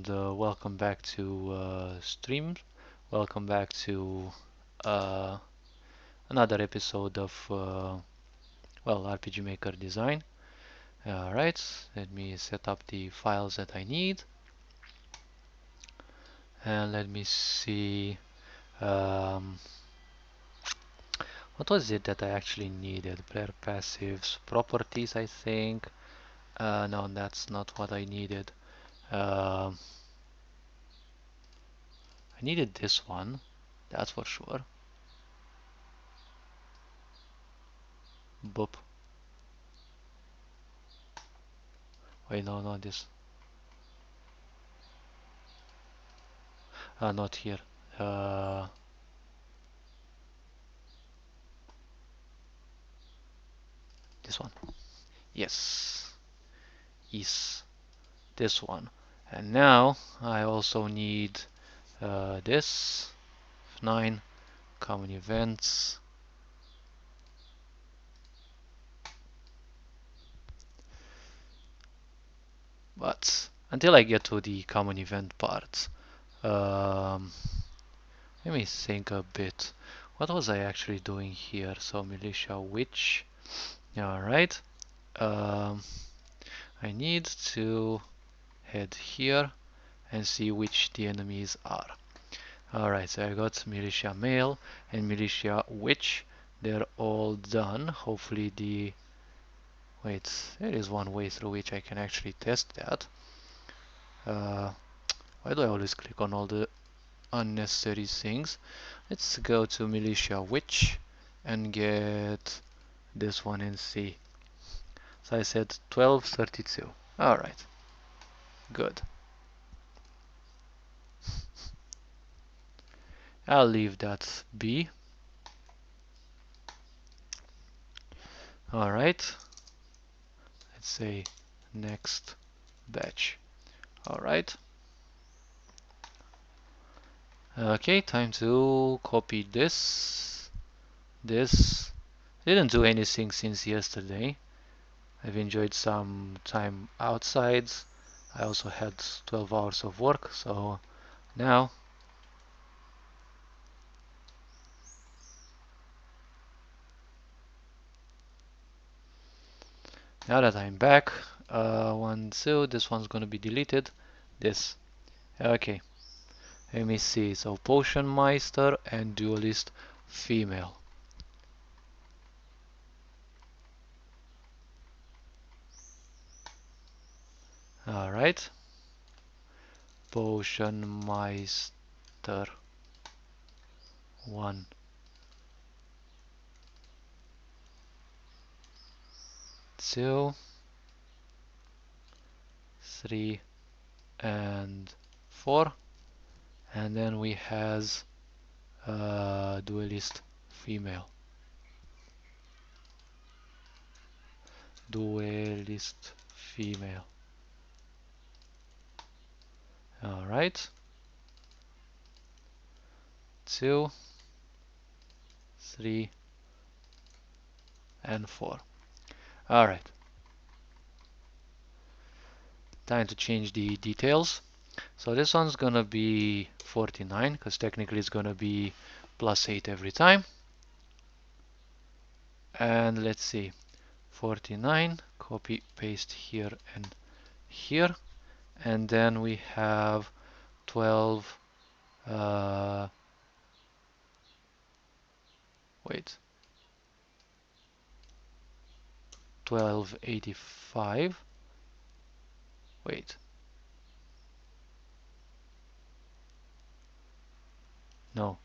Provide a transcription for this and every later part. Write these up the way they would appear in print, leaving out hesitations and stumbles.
and welcome back to stream. Welcome back to uh, another episode of RPG Maker Design. Alright, let me set up the files that I need, and let me see um, what was it that I actually needed. Player passives, properties, I think. No, that's not what I needed. I needed this one, that's for sure. Boop. Wait, no, not this. Not here. Uh, this one. Yes, is this one. And now I also need this 9 common events. But until I get to the common event part, um, let me think a bit. What was I actually doing here? So militia witch. Alright. Um, I need to head here and see which the enemies are. Alright, so I got militia male and militia witch. They're all done. Hopefully wait, there is one way through which I can actually test that. Why do I always click on all the unnecessary things? Let's go to militia witch and get this one and see. So I said 1232. Alright, good. I'll leave that be. Alright, let's say next batch. Alright. Okay, time to copy this. Didn't do anything since yesterday. I've enjoyed some time outside. I also had 12 hours of work, so now that I'm back, this one's gonna be deleted. This. Okay, let me see. So Potion Meister and Duelist female. Alright. Potion Meister 1. 2, 3, and 4. And then we has Duelist female. Duelist female. Alright. 2, 3, and 4. Alright. Time to change the details. So this one's gonna be 49, because technically it's gonna be plus 8 every time. And let's see. 49, copy, paste here and here. And then we have 12, wait, 1285. Wait. No.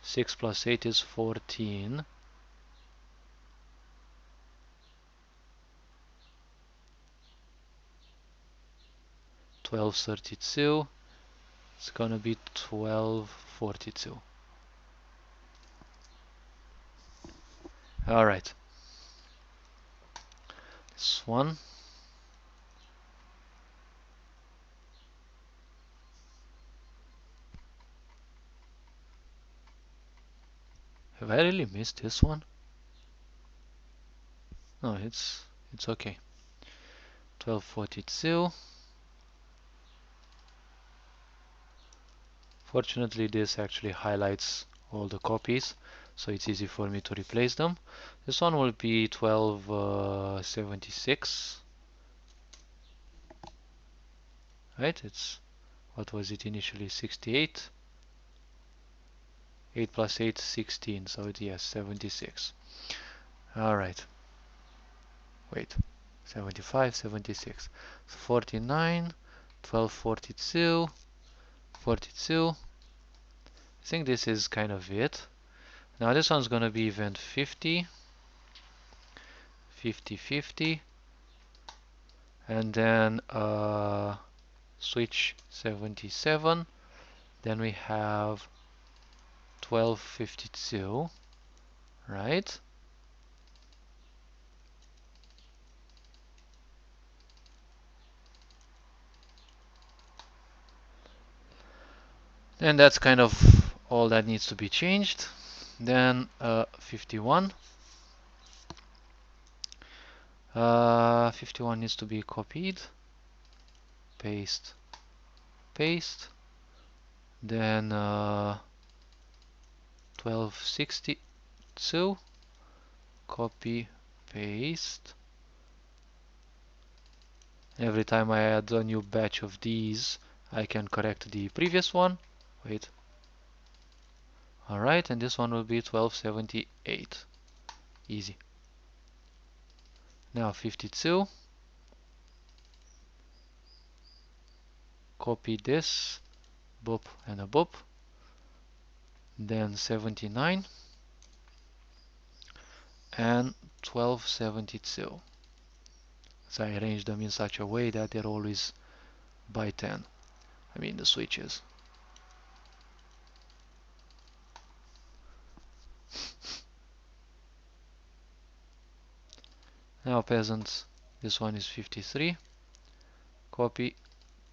6 plus 8 is 14. 1232. It's gonna be 1242. Alright. This one. Have I really missed this one? No, it's okay. 1242. Fortunately, this actually highlights all the copies, so it's easy for me to replace them. This one will be 1276, right? It's, what was it initially, 68? 8 plus 8, 16, so it, yes, 76. Alright, wait, 75, 76, 49, 1242, 42. I think this is kind of it. Now this one's gonna be event 50, 50, 50, and then switch 77. Then we have 1252, right? And that's kind of all that needs to be changed. Then 51. 51 needs to be copied, paste, paste. Then 1262, copy, paste. Every time I add a new batch of these, I can correct the previous one. Wait. Alright, and this one will be 1278. Easy. Now 52. Copy this, boop and a boop. Then 79 and 1272. So I arrange them in such a way that they're always by 10. I mean the switches. Now peasants, this one is 53. Copy,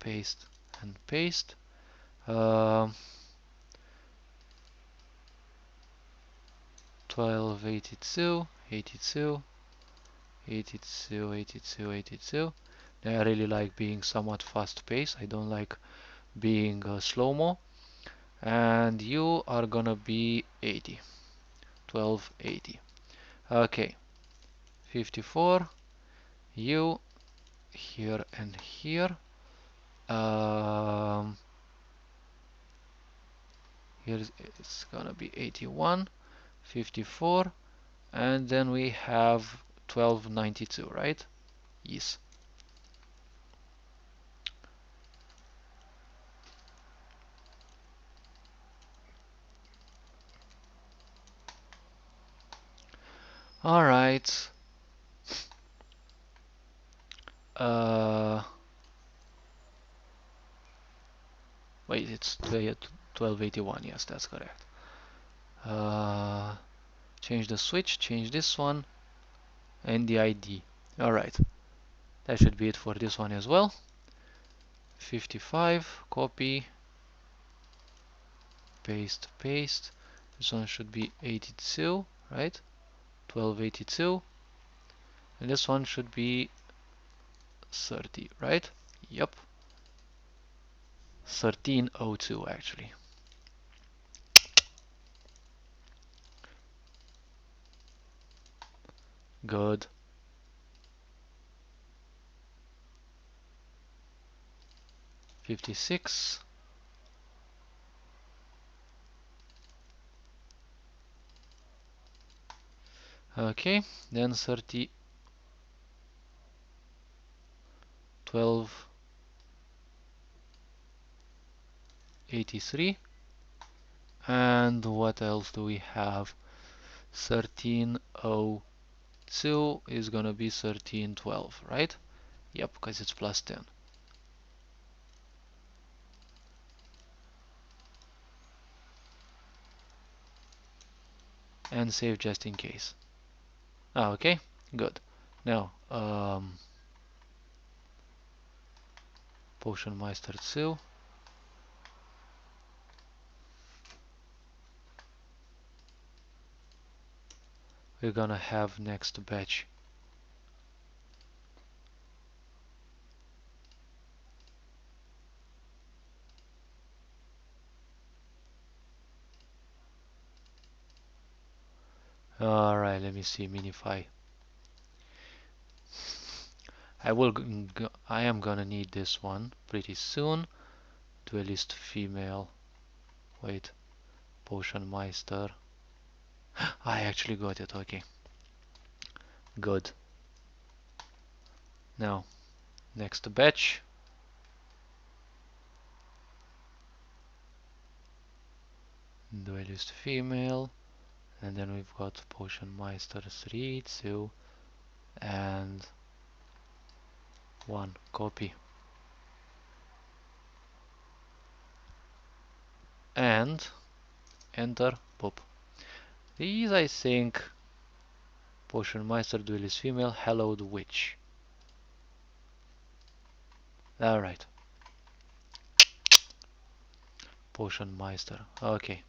paste and paste. 1282, 82, 82, 82, 82. Now I really like being somewhat fast paced. I don't like being slow-mo. And you are gonna be 80. 1280. Okay. 54. You here and here. Here it's gonna be 81, 54, and then we have 1292, right? Yes. All right. Wait, it's 1281. Yes, that's correct. Change the switch, change this one, and the ID. All right. That should be it for this one as well. 55, copy, paste, paste. This one should be 82, right? 1282. And this one should be 30, right? Yep. 1302 actually. Good. $56. Okay, then 30, 12, 83. And what else do we have? 1302 is gonna be 1312, right? Yep, because it's plus 10. And save just in case. Ah, okay, good. Now, Potion Meister 2. We're gonna have next batch. Alright, let me see, minify. I am gonna need this one pretty soon. Duelist female. Wait, Potion Meister. I actually got it, okay. Good. Now, next batch. Duelist female. And then we've got Potion Meister 3, 2, and 1. Copy. And enter. Boop. These, I think, Potion Meister, Duelist female, Hallowed Witch. Alright. Potion Meister. Okay.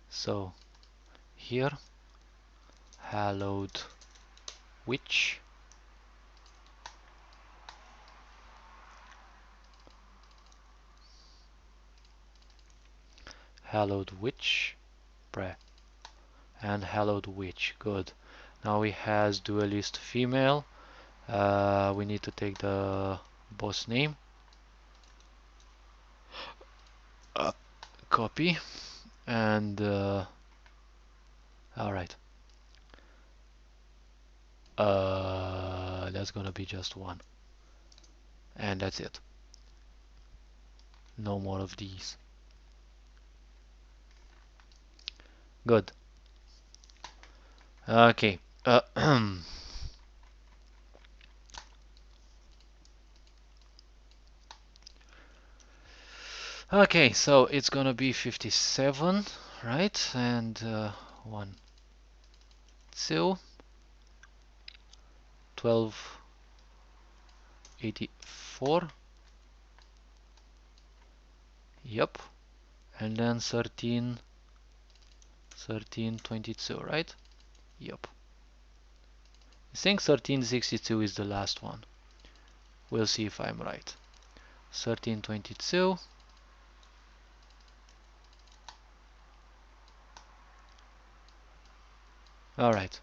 So, here, Hallowed Witch. Hallowed Witch. And Hallowed Witch. Good. Now we has Duelist female. We need to take the boss name. Copy. And alright. That's gonna be just one. And that's it. No more of these. Good. Okay. Okay, so it's gonna be 57, right? And 1, 2, 12, 84. Yep. And then 13, 22, right? Yep. I think 1362 is the last one. We'll see if I'm right. 1322. Alright.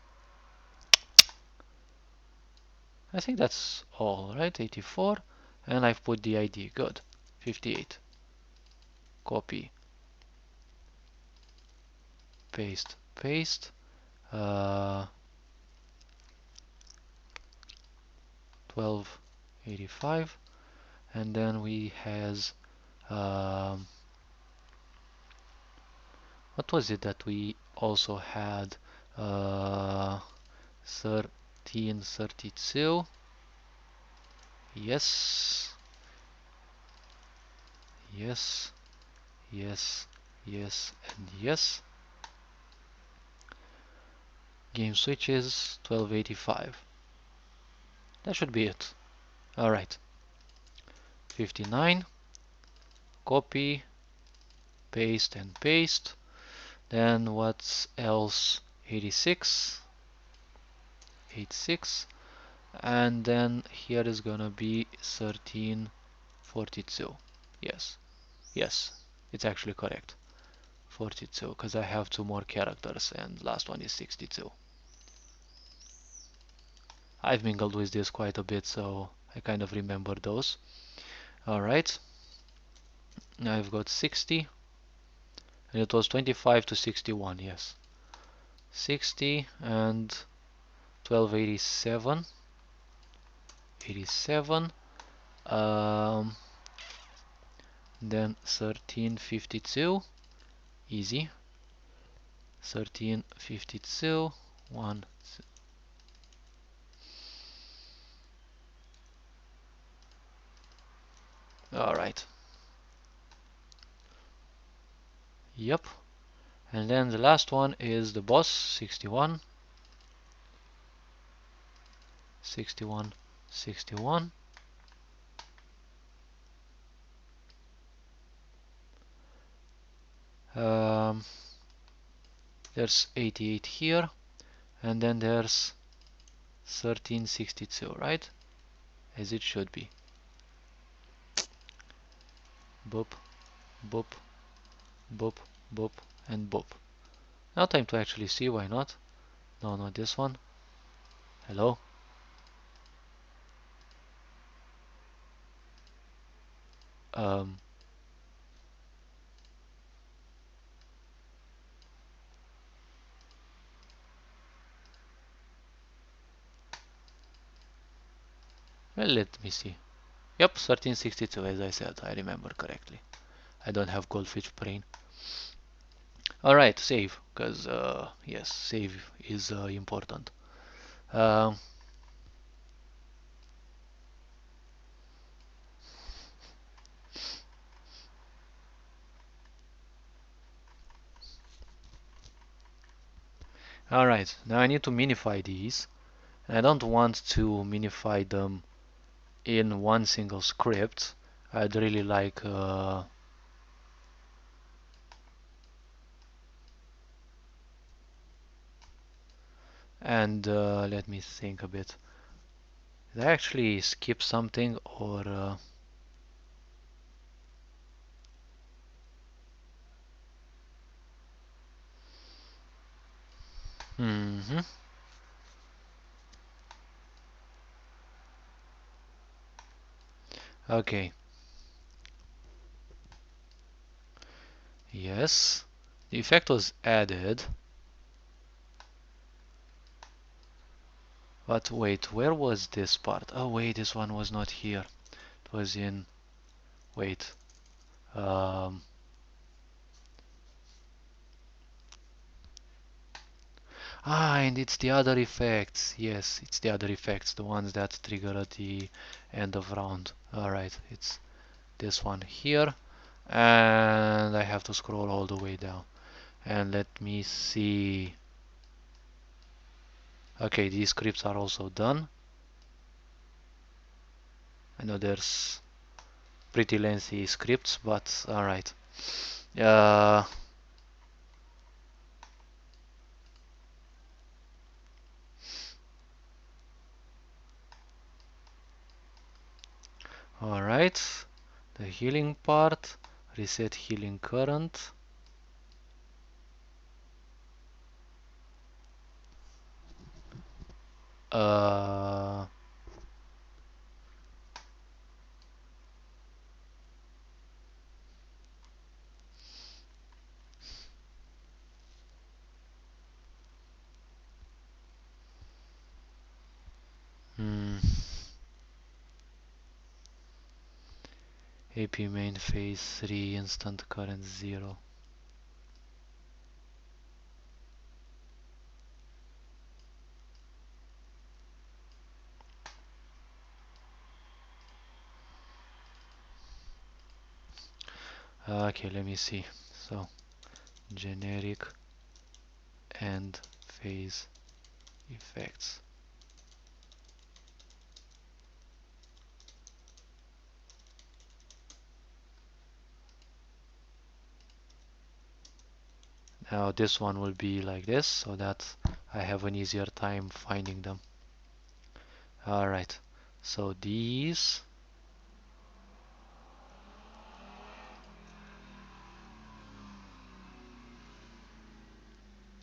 I think that's all, right? 84. And I've put the ID. Good. 58. Copy. Paste. Paste. 1285. And then we has what was it that we also had? 1332. Yes. Yes. Yes. Yes. And yes. Game switches 1285. That should be it. Alright. 59. Copy. Paste and paste. Then what's else? 86. 86. And then here is gonna be 1342. Yes. Yes. It's actually correct. 42, because I have 2 more characters and last one is 62. I've mingled with this quite a bit, so I kind of remember those. Alright. Now I've got 60. And it was 25 to 61, yes. 60 and 1287. 87. Then 1352. Easy. 1352. 1. Alright. Yep. And then the last one is the boss, 61. 61. 61. There's 88 here. And then there's 1362, right? As it should be. Boop, boop, boop, boop, and boop. Now time to actually see, why not? No, not this one. Hello? Um, well, let me see. Yep, 1362 as I said, I remember correctly. I don't have goldfish brain. Alright, save, because yes, save is important. Um, Alright, now I need to minify these. And I don't want to minify them in one single script. I'd really like and let me think a bit. Did I actually skip something or mm-hmm. Okay. Yes. The effect was added. But wait, where was this part? Oh wait, this one was not here. It was in wait. Um and it's the other effects. Yes, it's the other effects, the ones that trigger at the end of round. Alright, it's this one here. And I have to scroll all the way down. And let me see. Okay, these scripts are also done. I know there's pretty lengthy scripts, but alright. Uh, alright. The healing part. Reset healing current. Uh, hmm. AP main phase 3 instant current 0. Okay, let me see. So, generic and phase effects. Now this one will be like this so that I have an easier time finding them. Alright, so these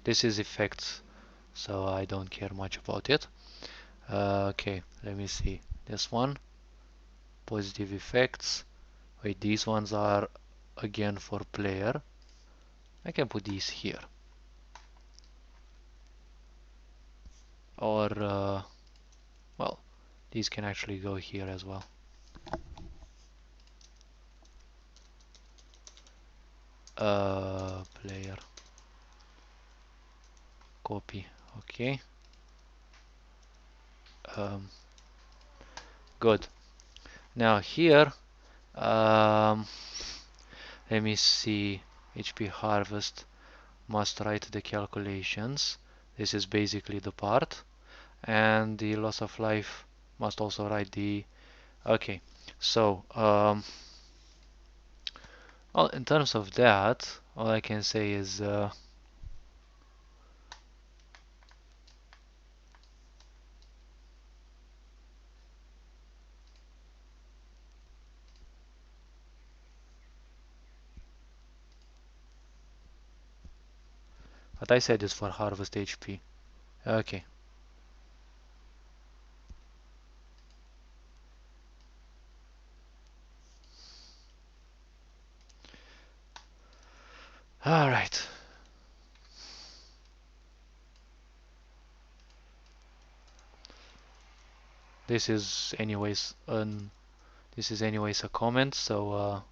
this is effects, so I don't care much about it. Okay, let me see. This one, positive effects. Wait, these ones are again for player. I can put these here. Or, well, these can actually go here as well. Player. Copy. Okay. Um, good. Now here, um, let me see. HP harvest must write the calculations. This is basically the part. And the loss of life must also write the okay. So well, in terms of that, all I can say is what I said is for harvest HP. Okay. All right. This is anyways a comment, so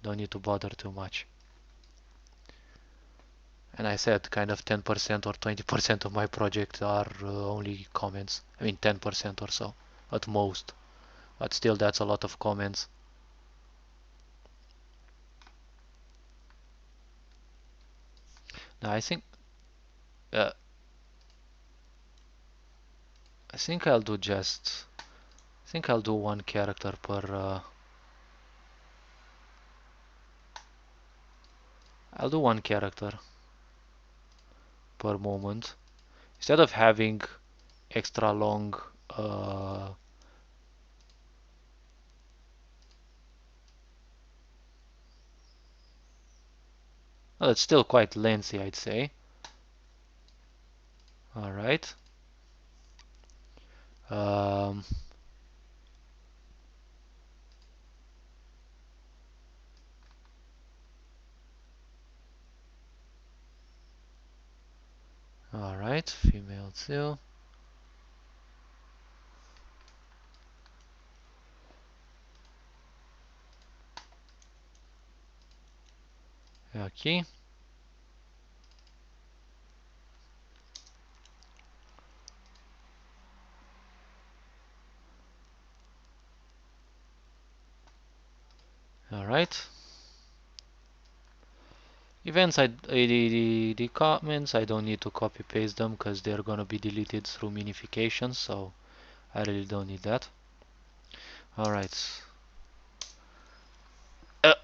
don't need to bother too much. And I said kind of 10% or 20% of my project are only comments. I mean 10% or so at most, but still that's a lot of comments. Now uh, I think I'll do just I think I'll do one character per I'll do one character per moment instead of having extra long well, it's still quite lengthy, I'd say. All right. Um, all right, female too. Okay. All right. Events, the comments, I don't need to copy paste them because they're gonna be deleted through minification, so I really don't need that. All right. Uh,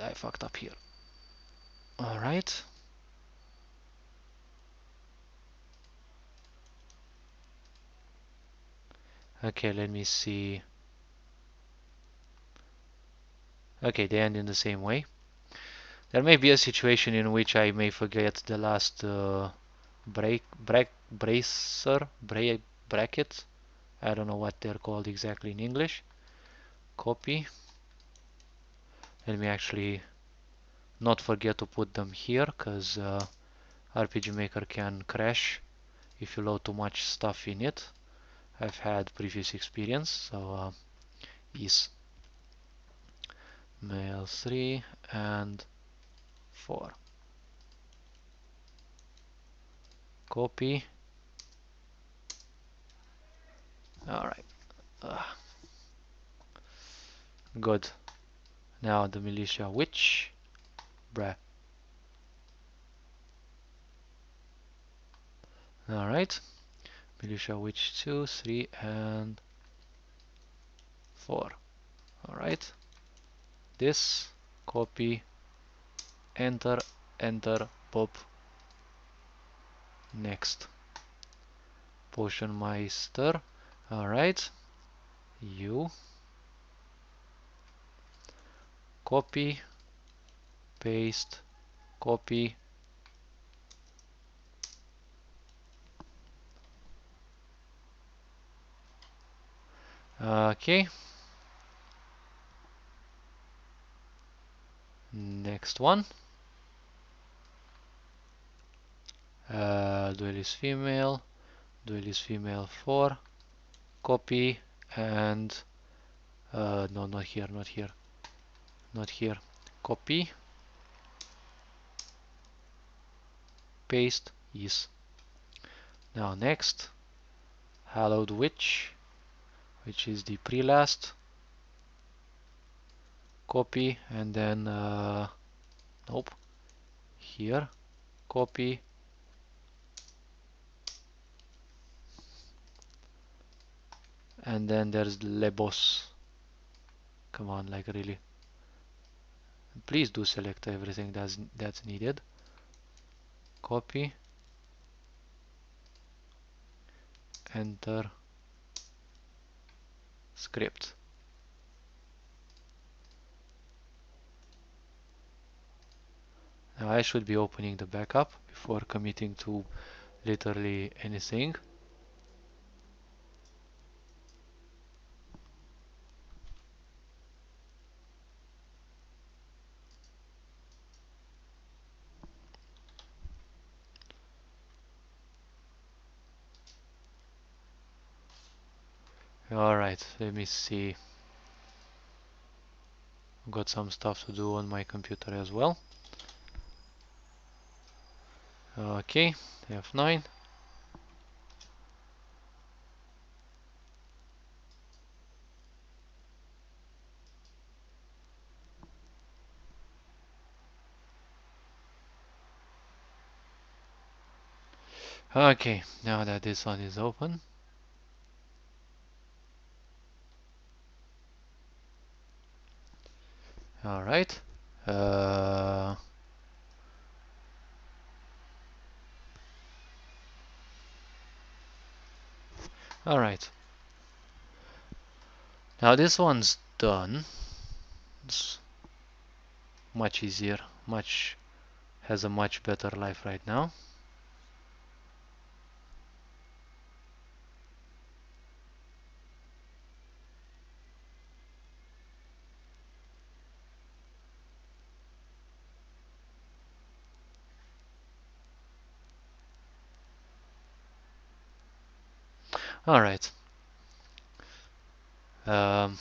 I fucked up here. All right. Okay, let me see. Okay, they end in the same way. There may be a situation in which I may forget the last bracket. I don't know what they're called exactly in English. Copy. Let me actually not forget to put them here because RPG Maker can crash if you load too much stuff in it. I've had previous experience, so is mail 3 and 4. Copy. Alright. Good. Now the militia witch. Bruh. Alright. Militia witch 2, 3 and 4. Alright. This. Copy. Enter. Enter. Pop. Next. Potion Meister. Alright. You. Copy. Paste. Copy. Okay. Next one. Duelist female. Duelist female 4. Copy. And no, not here, not here, not here. Copy. Paste. Yes. Now next. Hallowed Witch, which is the pre-last. Copy and then nope. Here. Copy. And then there's Lebos. Come on, like really. Please do select everything that's needed. Copy. Enter. Script. Now I should be opening the backup before committing to literally anything. Alright, let me see. I've got some stuff to do on my computer as well. Okay, F9. Okay, now that this one is open. Alright. Alright. Now this one's done. It's much easier, has a much better life right now. Alright. Um,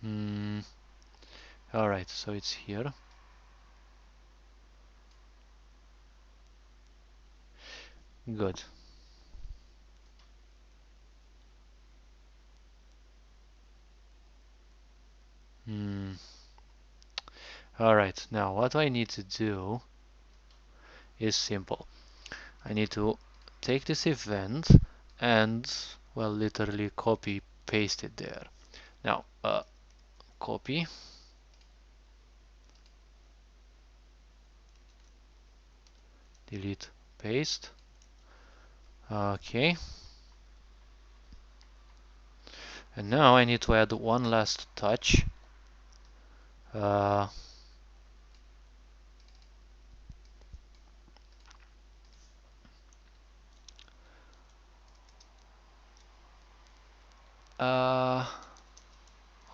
hmm, Alright, so it's here. Good. Hmm. Alright, now what I need to do is simple. I need to take this event and, well, literally copy paste it there. Now, copy, delete, paste. Okay. And now I need to add one last touch. Uh, uh,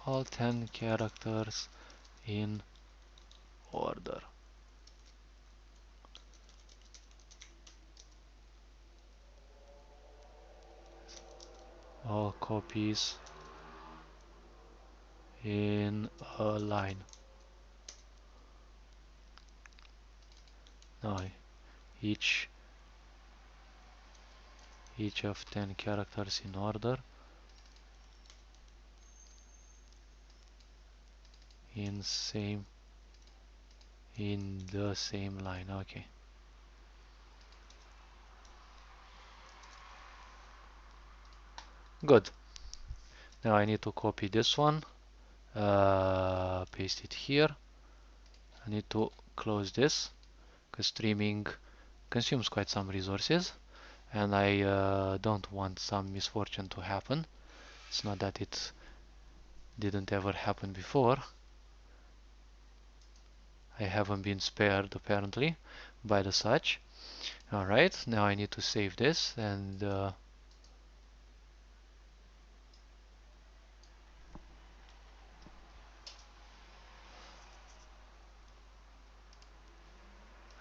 all 10 characters in order. All copies in a line. Now each of 10 characters in order in the same line. Okay. Good. Now I need to copy this one, paste it here. I need to close this because streaming consumes quite some resources, and I don't want some misfortune to happen. It's not that it didn't ever happen before. I haven't been spared apparently by the such. Alright, now I need to save this and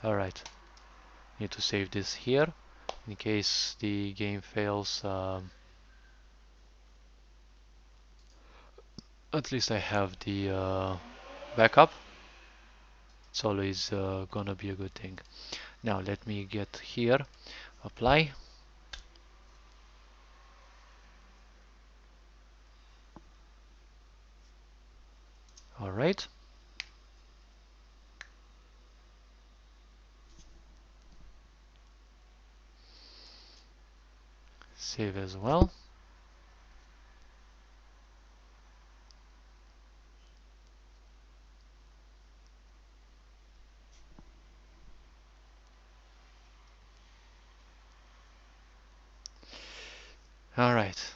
alright, need to save this here in case the game fails. At least I have the backup. It's always gonna be a good thing. Now let me get here, apply. Alright. Save as well. Alright.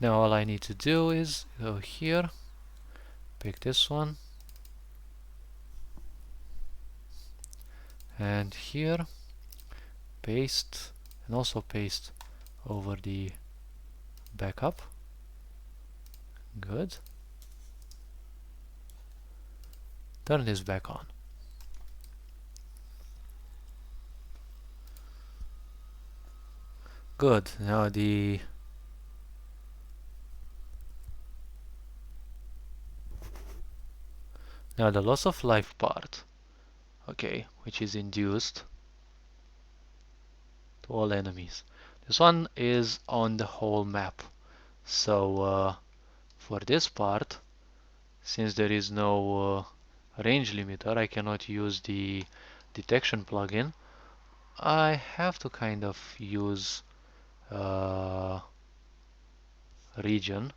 Now all I need to do is go here, pick this one, and here, paste, and also paste over the backup. Good. Turn this back on. Good. Now the loss of life part, okay, which is induced to all enemies. This one is on the whole map. So for this part, since there is no range limiter, I cannot use the detection plugin. I have to kind of use region.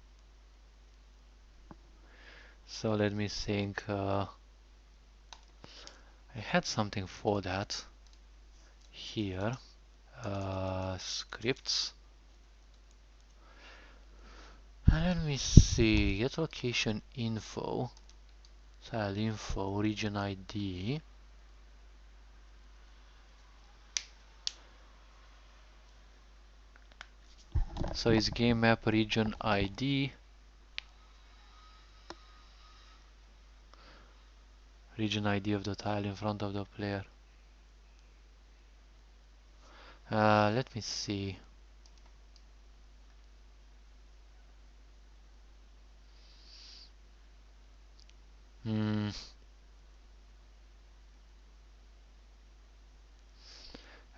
So let me think. I had something for that here. Scripts. Let me see. Get location info. Tile info. Region ID. So it's game map region ID. Region ID of the tile in front of the player. Let me see.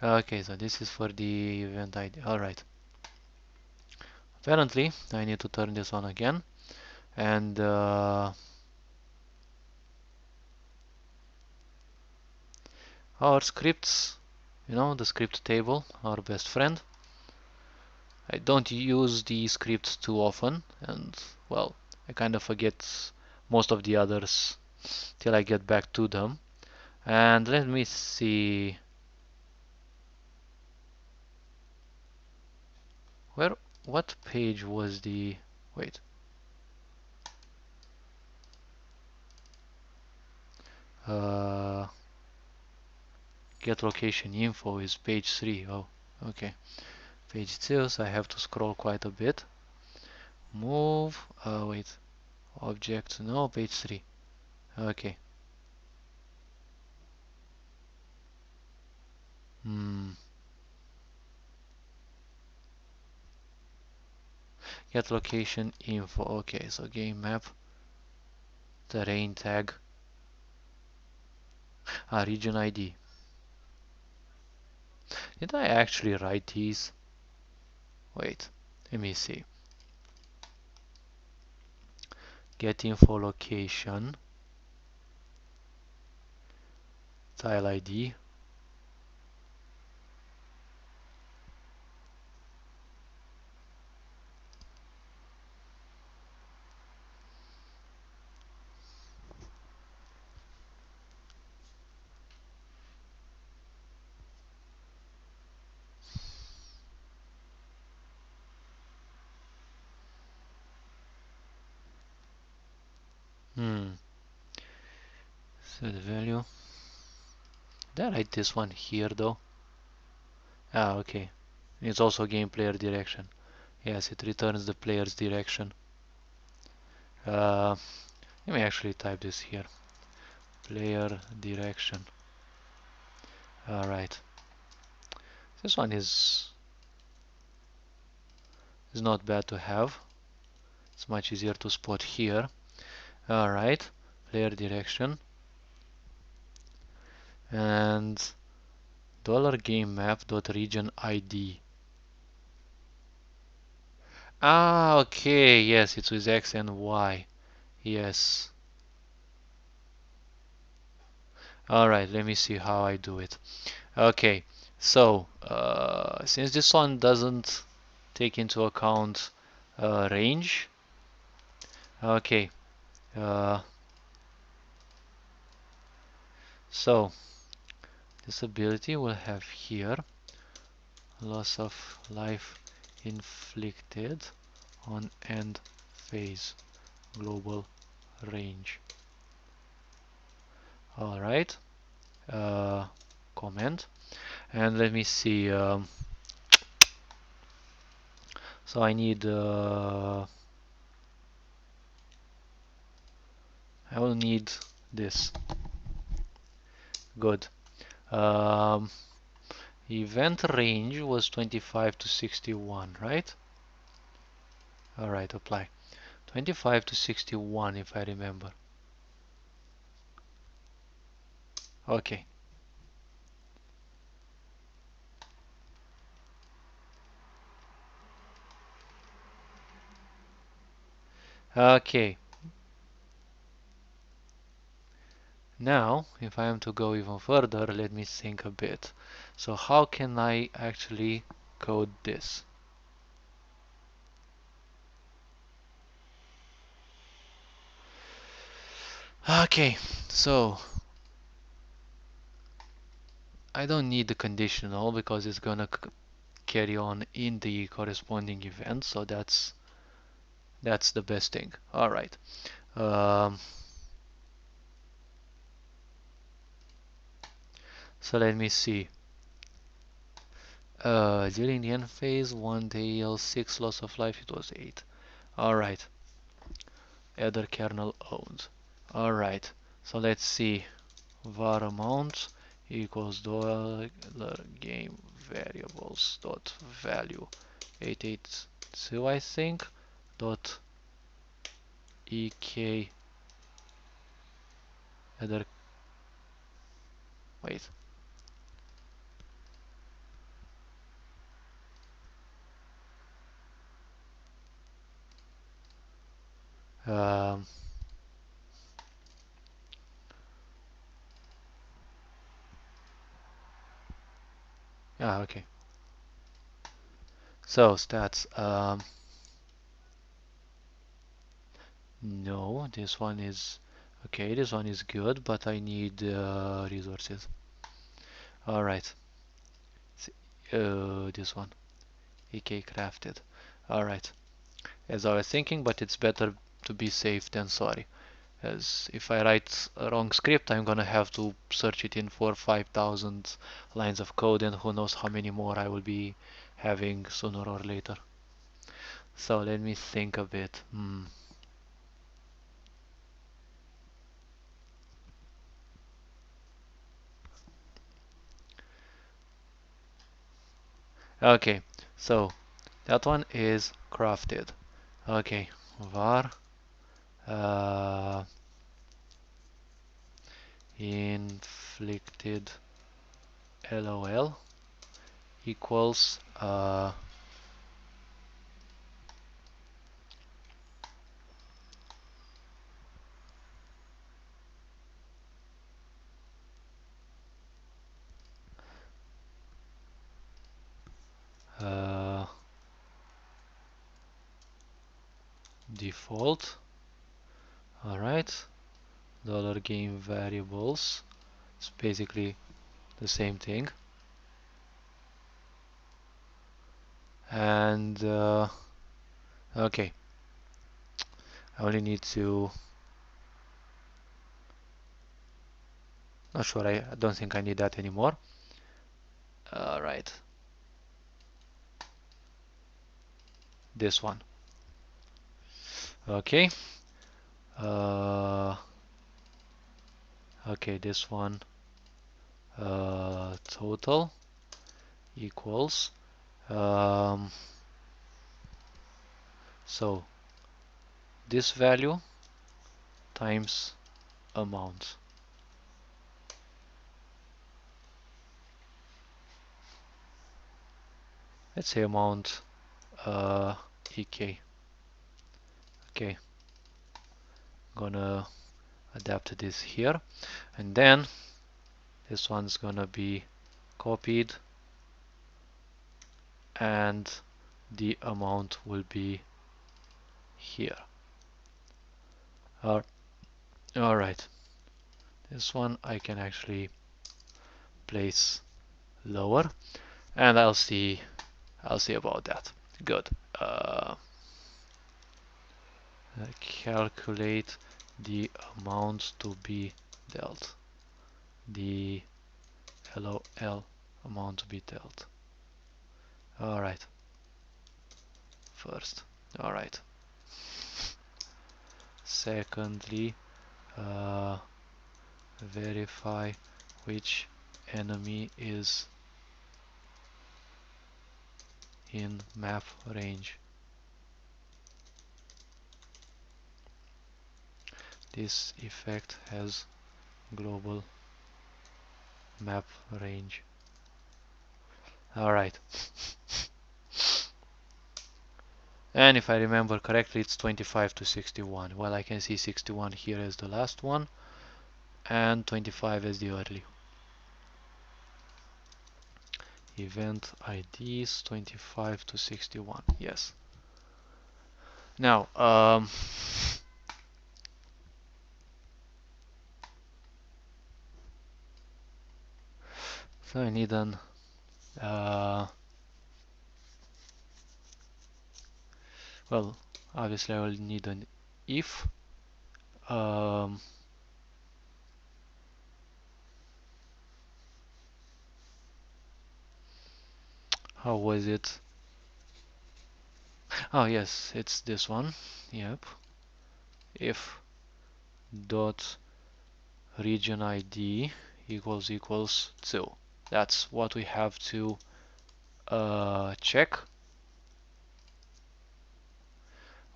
Okay, so this is for the event ID. Alright. Apparently, I need to turn this on again. And our scripts, the script table, our best friend. I don't use the scripts too often, and well, I kind of forget most of the others till I get back to them. And let me see. What page was the, wait. Get location info is page 3. Oh, okay. Page 2, so I have to scroll quite a bit. Move, wait. Object, no, page 3. Okay. Get location info. Okay, so game map, terrain tag, region ID. Did I actually write these? Wait, let me see. Get info location, tile ID. Set value. Did I write this one here though? Okay. It's also game player direction. Yes, it returns the player's direction. Let me actually type this here. Player direction. Alright. This one is not bad to have. It's much easier to spot here. Alright. Player direction. And $game_map.region ID. Okay, yes, it's with X and Y. Yes. Alright, let me see how I do it. Okay, so since this one doesn't take into account range, okay, so this ability will have here loss of life inflicted on end phase global range. All right, comment, and let me see. So I need. I will need this. Good. Um, Event range was 25 to 61, right? All right, apply. 25 to 61, if I remember. Okay. Okay. Now, if I am to go even further, let me think a bit. So how can I actually code this? Okay, so I don't need the conditional because it's gonna carry on in the corresponding event, so that's the best thing. All right. Um, so let me see. During the end phase, 1 tail, 6 loss of life, it was 8. Alright, other kernel owned. Alright, so let's see. Var amount equals dollar game variables dot value 882, I think, dot ek other. Wait. Um, okay. So stats. No, this one is okay. This one is good, but I need resources. All right. This one. EK crafted. All right. As I was thinking, but it's better to be safe than sorry. As if I write a wrong script, I'm gonna have to search it in for 5,000 lines of code, and who knows how many more I will be having sooner or later. So let me think a bit. Okay, so that one is crafted. Okay, var inflicted lol equals default. All right, dollar game variables. It's basically the same thing. And okay, I only need to. Not sure. I don't think I need that anymore. All right, this one. Okay. Uh, okay, this one. Total equals. Um, so this value times amount. Let's say amount ek. Okay, gonna adapt this here, and then this one's gonna be copied, and the amount will be here. Alright, this one I can actually place lower, and I'll see about that. Good. calculate the amount to be dealt. The LOL amount to be dealt. Alright. First. Alright. Secondly, verify which enemy is in map range. This effect has global map range. Alright. And if I remember correctly, it's 25 to 61. Well, I can see 61 here as the last one, and 25 as the early. Event IDs 25 to 61. Yes. Now, so I need an well, obviously I will need an if. How was it? Oh yes, it's this one. Yep. If dot region ID equals 2. That's what we have to check.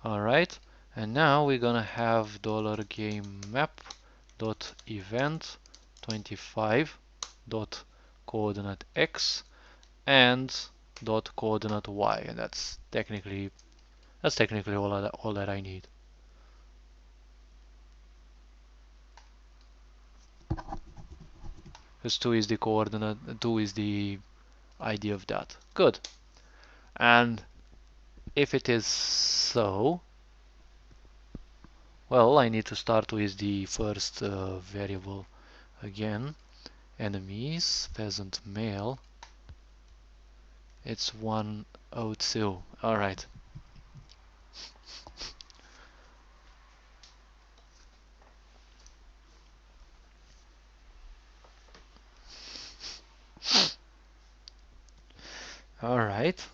Alright, and now we're gonna have $GameMap.event 25 dot coordinate x and dot coordinate y, and that's technically all that I need. Because 2 is the coordinate, 2 is the ID of that. Good. And if it is so, well, I need to start with the first variable again. Enemies, peasant male. It's 102. Alright. Alright.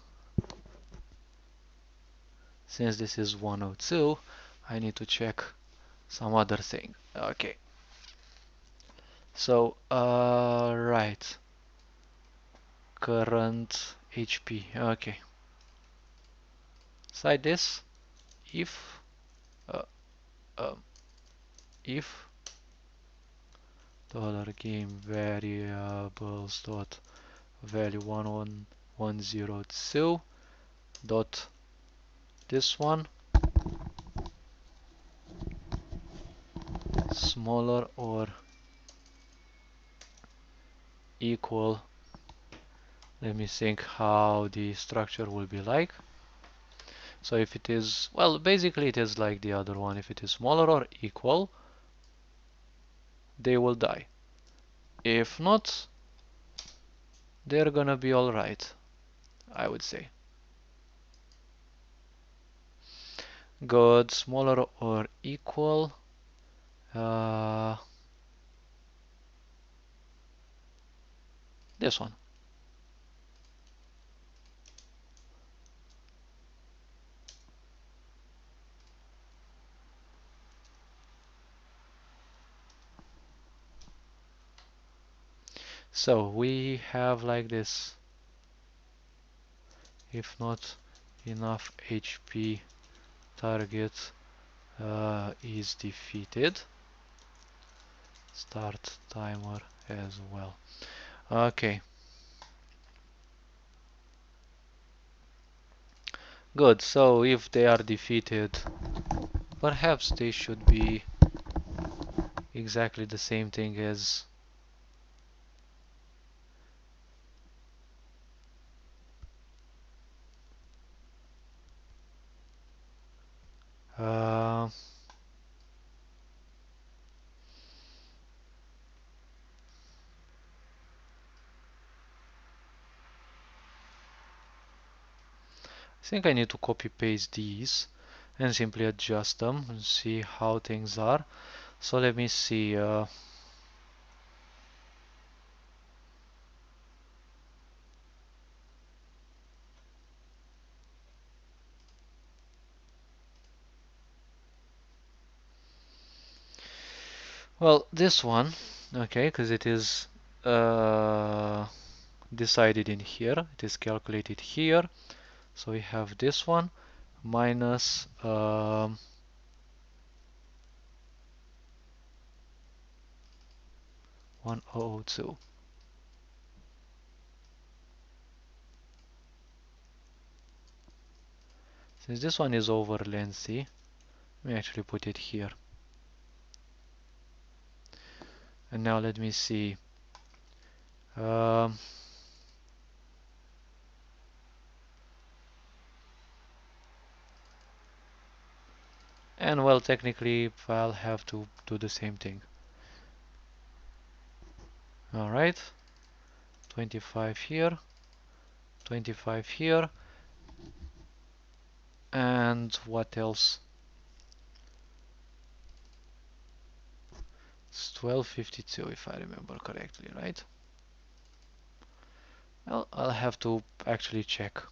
Since this is 102, I need to check some other thing. Okay. So, right. Current HP. Okay. Side this. If uh, if $game variables dot value 1102 dot this one smaller or equal. Let me think how the structure will be like. So if it is, well, basically it is like the other one. If it is smaller or equal, they will die. If not, they're gonna be alright, I would say. Good, smaller or equal. This one. So we have like this. If not enough HP, target is defeated. Start timer as well. Okay. Good, so if they are defeated, perhaps they should be exactly the same thing as I think I need to copy paste these and simply adjust them and see how things are. So let me see. Well, this one, okay, because it is decided in here, it is calculated here. So we have this one minus 1002. Since this one is over lengthy, let me actually put it here. And now let me see. Um, and well, technically, I'll have to do the same thing. Alright, 25 here, 25 here, and what else? It's 1252 if I remember correctly, right? Well, I'll have to actually check.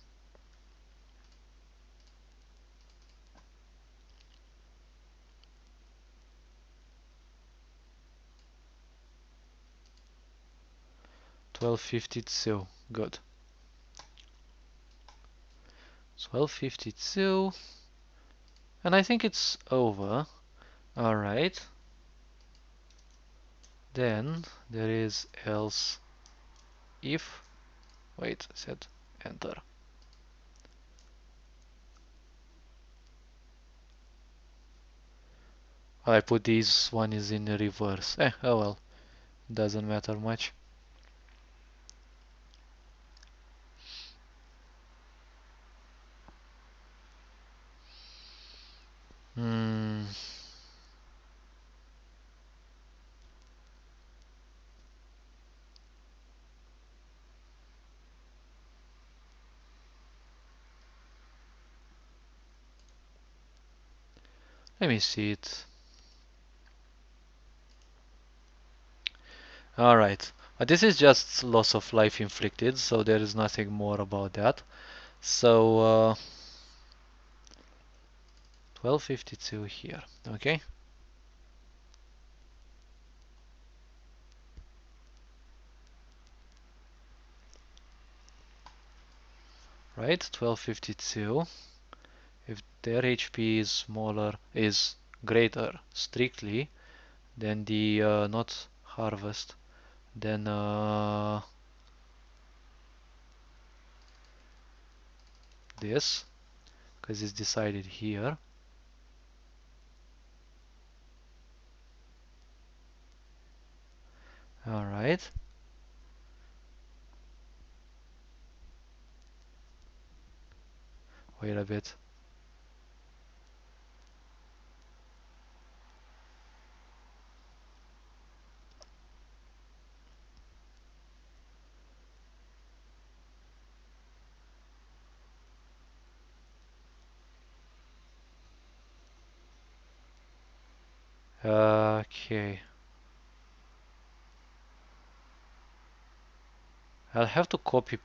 $12.52, good. 12.52, and I think it's over. Alright, then there is else if, wait, I said enter. I put this one is in reverse. Oh well, doesn't matter much. Hmm. Let me see it. Alright, this is just loss of life inflicted, so there is nothing more about that. So 12.52 here, okay? Right, 12.52. If their HP is smaller, is greater strictly than the not harvest, then this, because it's decided here. Alright. Wait a bit. Okay. I'll have to copy.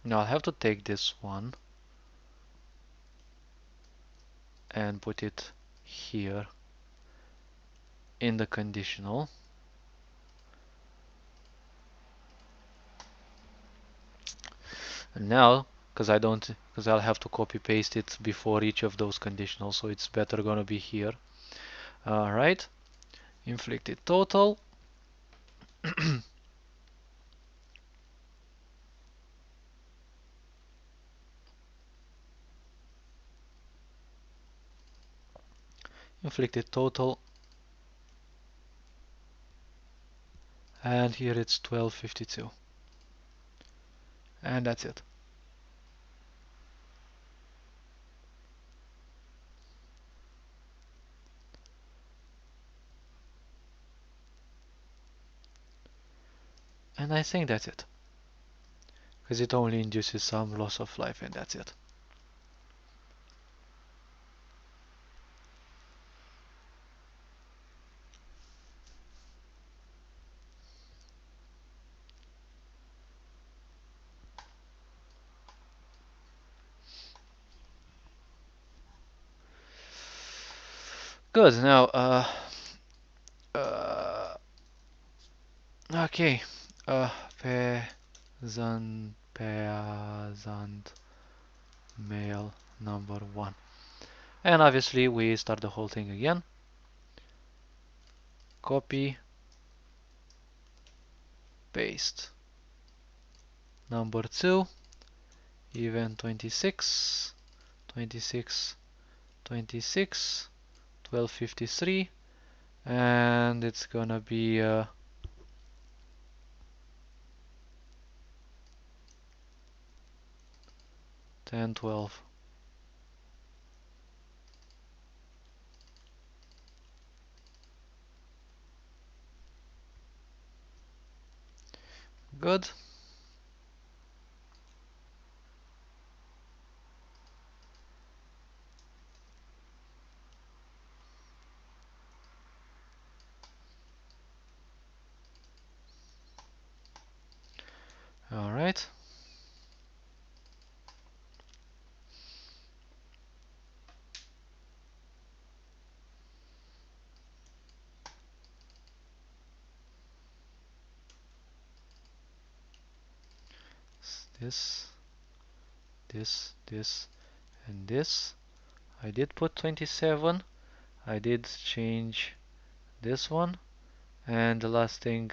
No, I'll have to take this one and put it here in the conditional. And now, because I'll have to copy paste it before each of those conditionals, so it's better gonna be here. Alright, inflicted total. Inflicted total, and here it's 12.52, and that's it. And I think that's it, because it only induces some loss of life, and that's it. Good. Now, uh, okay. Peasant male number one. And obviously we start the whole thing again. Copy, paste. Number two, event 26, 26, 26, 1253, and it's gonna be 10, 12. Good. All right. This, this, and this. I did put 27. I did change this one. And the last thing,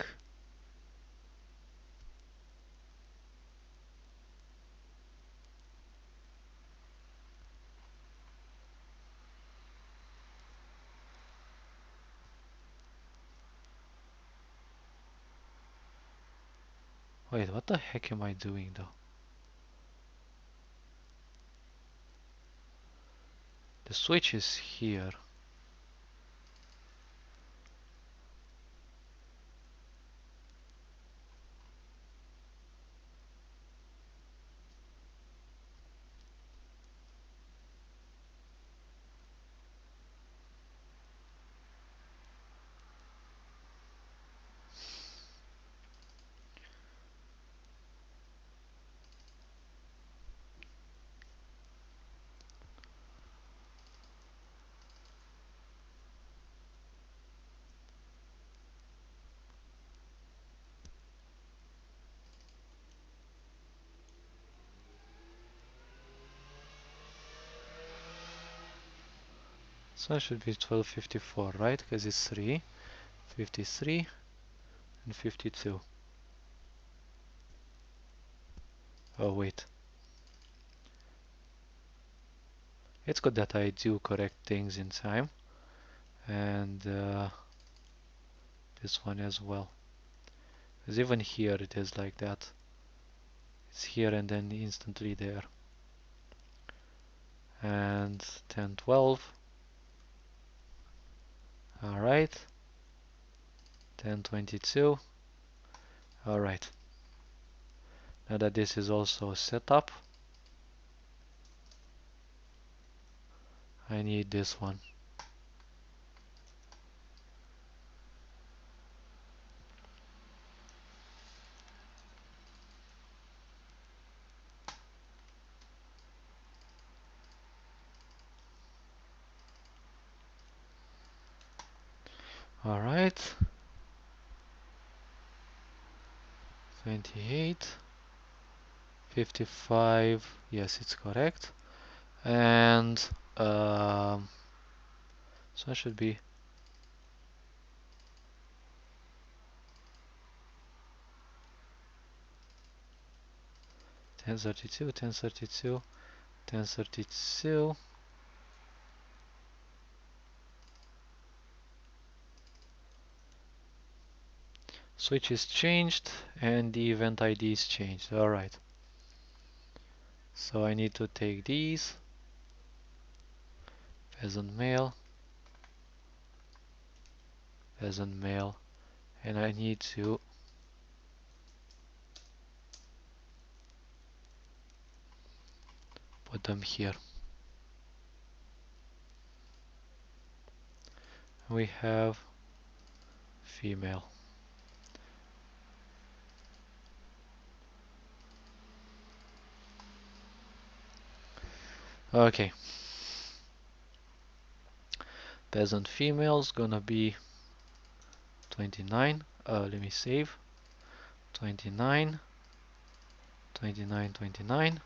wait, what the heck am I doing though? The switch is here. So it should be 1254, right? Because it's 3, 53, and 52. Oh, wait. It's good that I do correct things in time. And this one as well. Because even here it is like that. It's here and then instantly there. And 10, 12. Alright. 10, 22. Alright. Now that this is also set up, I need this one. Alright. 28. 55. Yes, it's correct. And so it should be 1032, 1032, 1032. Switch is changed and the event ID is changed. Alright. So I need to take these. Peasant male. Peasant male. And I need to put them here. We have female. Okay. Peasant female's gonna be 29. Let me save. 29, 29, 29.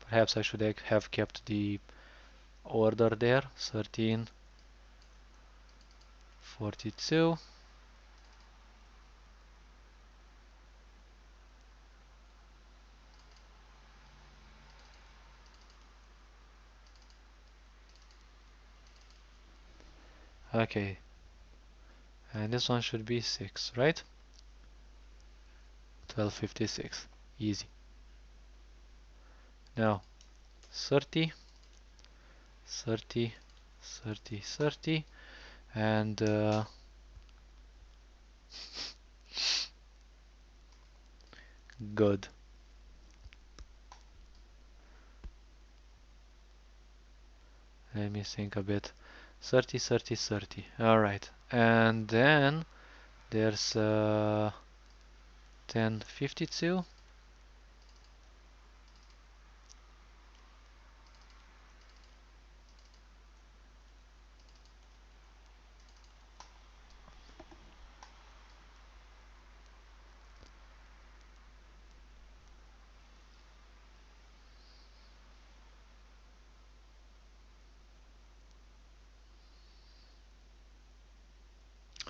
Perhaps I should have kept the order there. 13, 42. Okay, and this one should be 6, right? 1256, easy. Now 30, 30, 30, 30, and good. Let me think a bit. 30, 30, 30. Alright, and then there's 1052.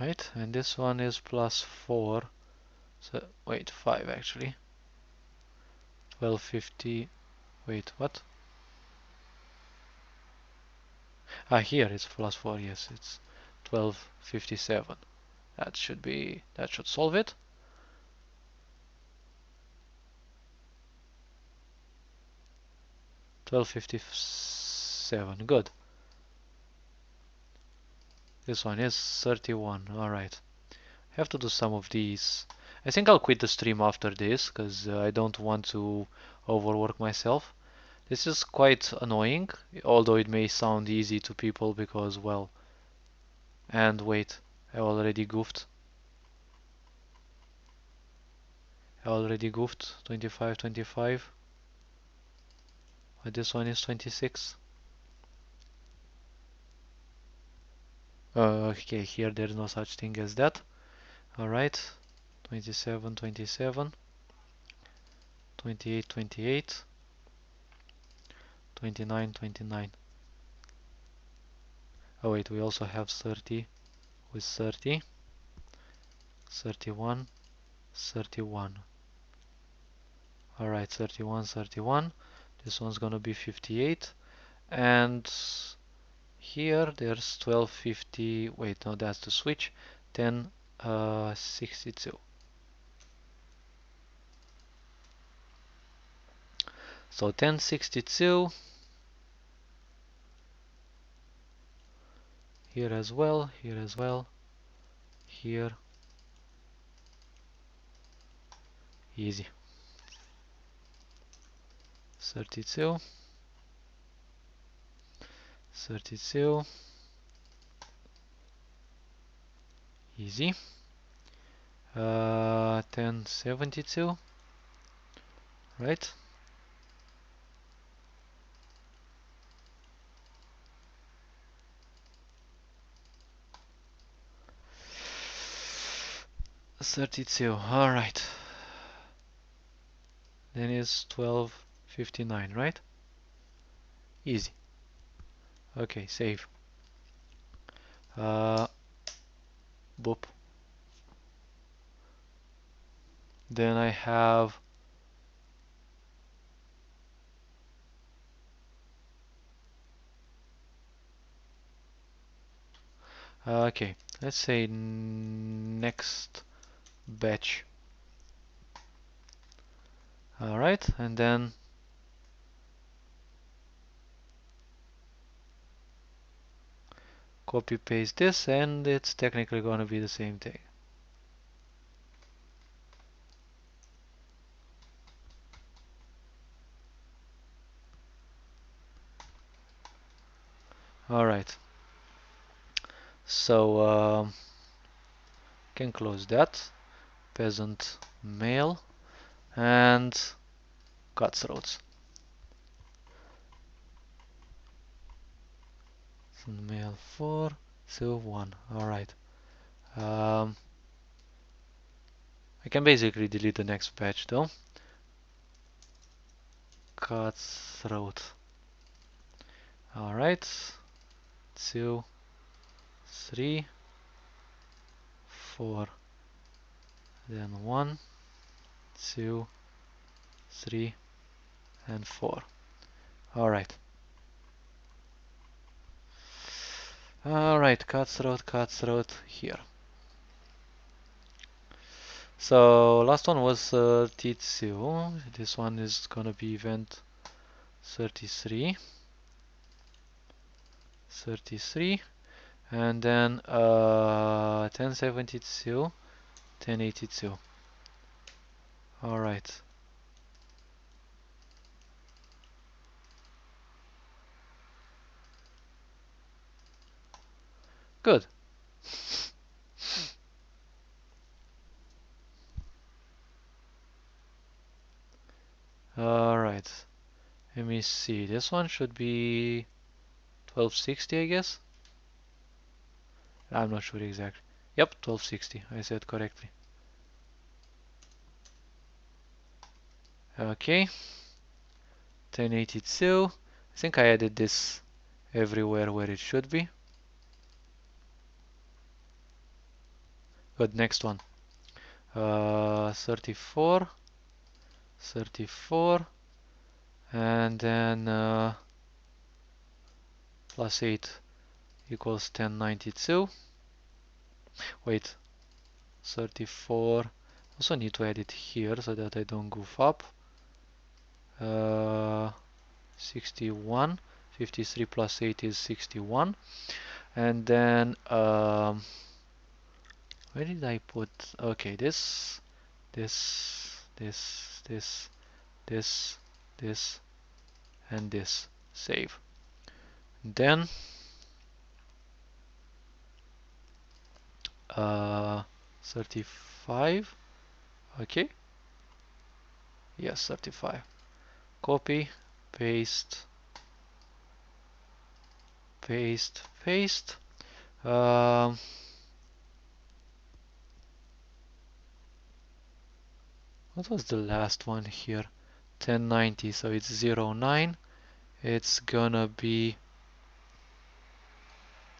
Right, and this one is plus 4. So, wait, 5 actually. 1250. Wait, what? Ah, here it's plus 4, yes, it's 1257. That should solve it. 1257, good. This one is 31, alright. Have to do some of these. I think I'll quit the stream after this, because I don't want to overwork myself. This is quite annoying, although it may sound easy to people because, well... And wait, I already goofed. 25, 25. But this one is 26. Okay, here there's no such thing as that. Alright, 27, 27. 28, 28. 29, 29. Oh wait, we also have 30 with 30. 31, 31. Alright, 31, 31. This one's gonna be 58. And here there's 1250. Wait, no, that's the switch. 1062. So 1062. Here as well, here as well. Here. Easy. 32. 32. Easy. 1072. Right? $32. Alright. Then it's 1259, right? Easy. Okay, save. Boop. Then I have okay, let's say next batch. Alright, and then copy paste this, and it's technically gonna be the same thing. Alright, so can close that. Peasant male and cutthroats. Mail 4, 2, 1. Alright. I can basically delete the next batch though. Cutthroat. Alright. 2, 3, 4. Then 1, 2, 3, and 4. Alright. Alright, cutthroat here. So last one was T2. This one is gonna be event 33. 33. And then 1072, 1082. Alright. Good. Alright. Let me see. This one should be 1260, I guess. I'm not sure exactly. Yep, 1260. I said correctly. Okay. 1082. I think I added this everywhere where it should be. Good, next one. 34. 34. And then plus 8 equals 1092. Wait, 34. Also need to add it here so that I don't goof up. 61. 53 plus 8 is 61. And then where did I put? Okay, this, and this. Save. Then 35. Okay. Yes, 35. Copy, paste, paste, paste. What was the last one here? 1090, so it's 09. It's gonna be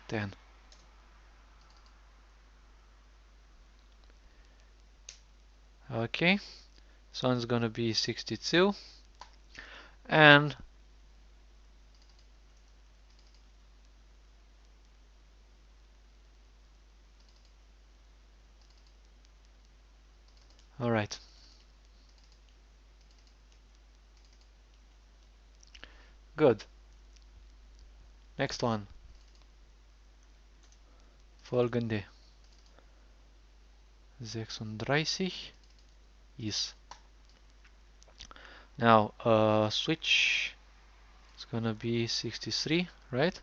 10. Okay, this one's gonna be 62. And alright. Good. Next one. Folgende. 36 is. Now, switch. It's gonna be 63, right?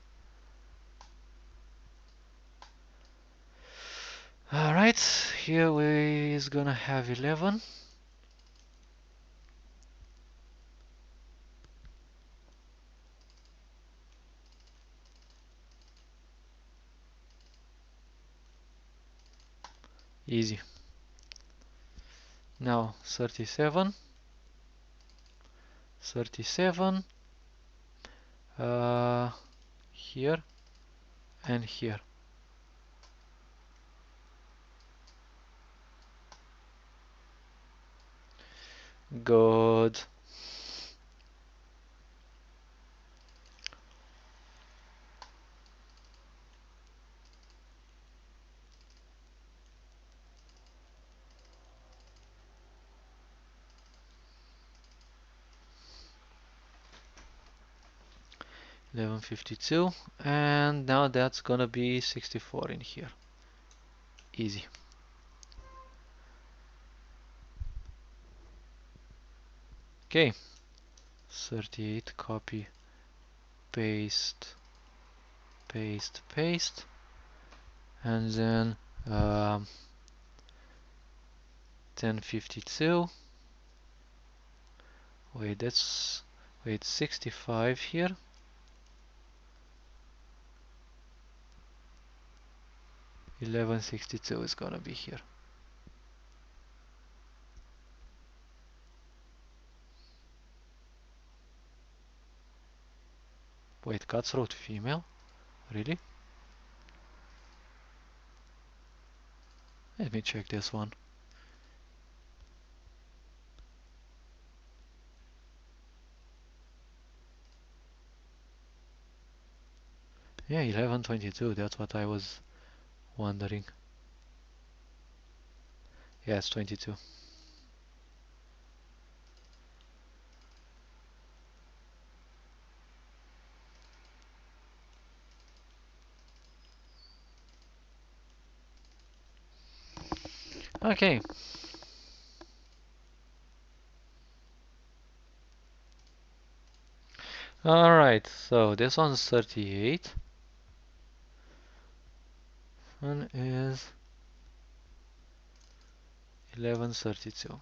Alright, here we is gonna have 11. Easy. Now 37. 37. Here and here. Good. $11.52, and now that's gonna be 64 in here. Easy. Okay, 38, copy, paste, paste, paste, and then 1052. Wait, that's 65 here. 1162 is gonna be here. Wait, cutthroat female? Really? Let me check this one. Yeah, 1122, that's what I was wondering. Yeah, it's 22. Okay. Alright, so this one's 38. One is 1132.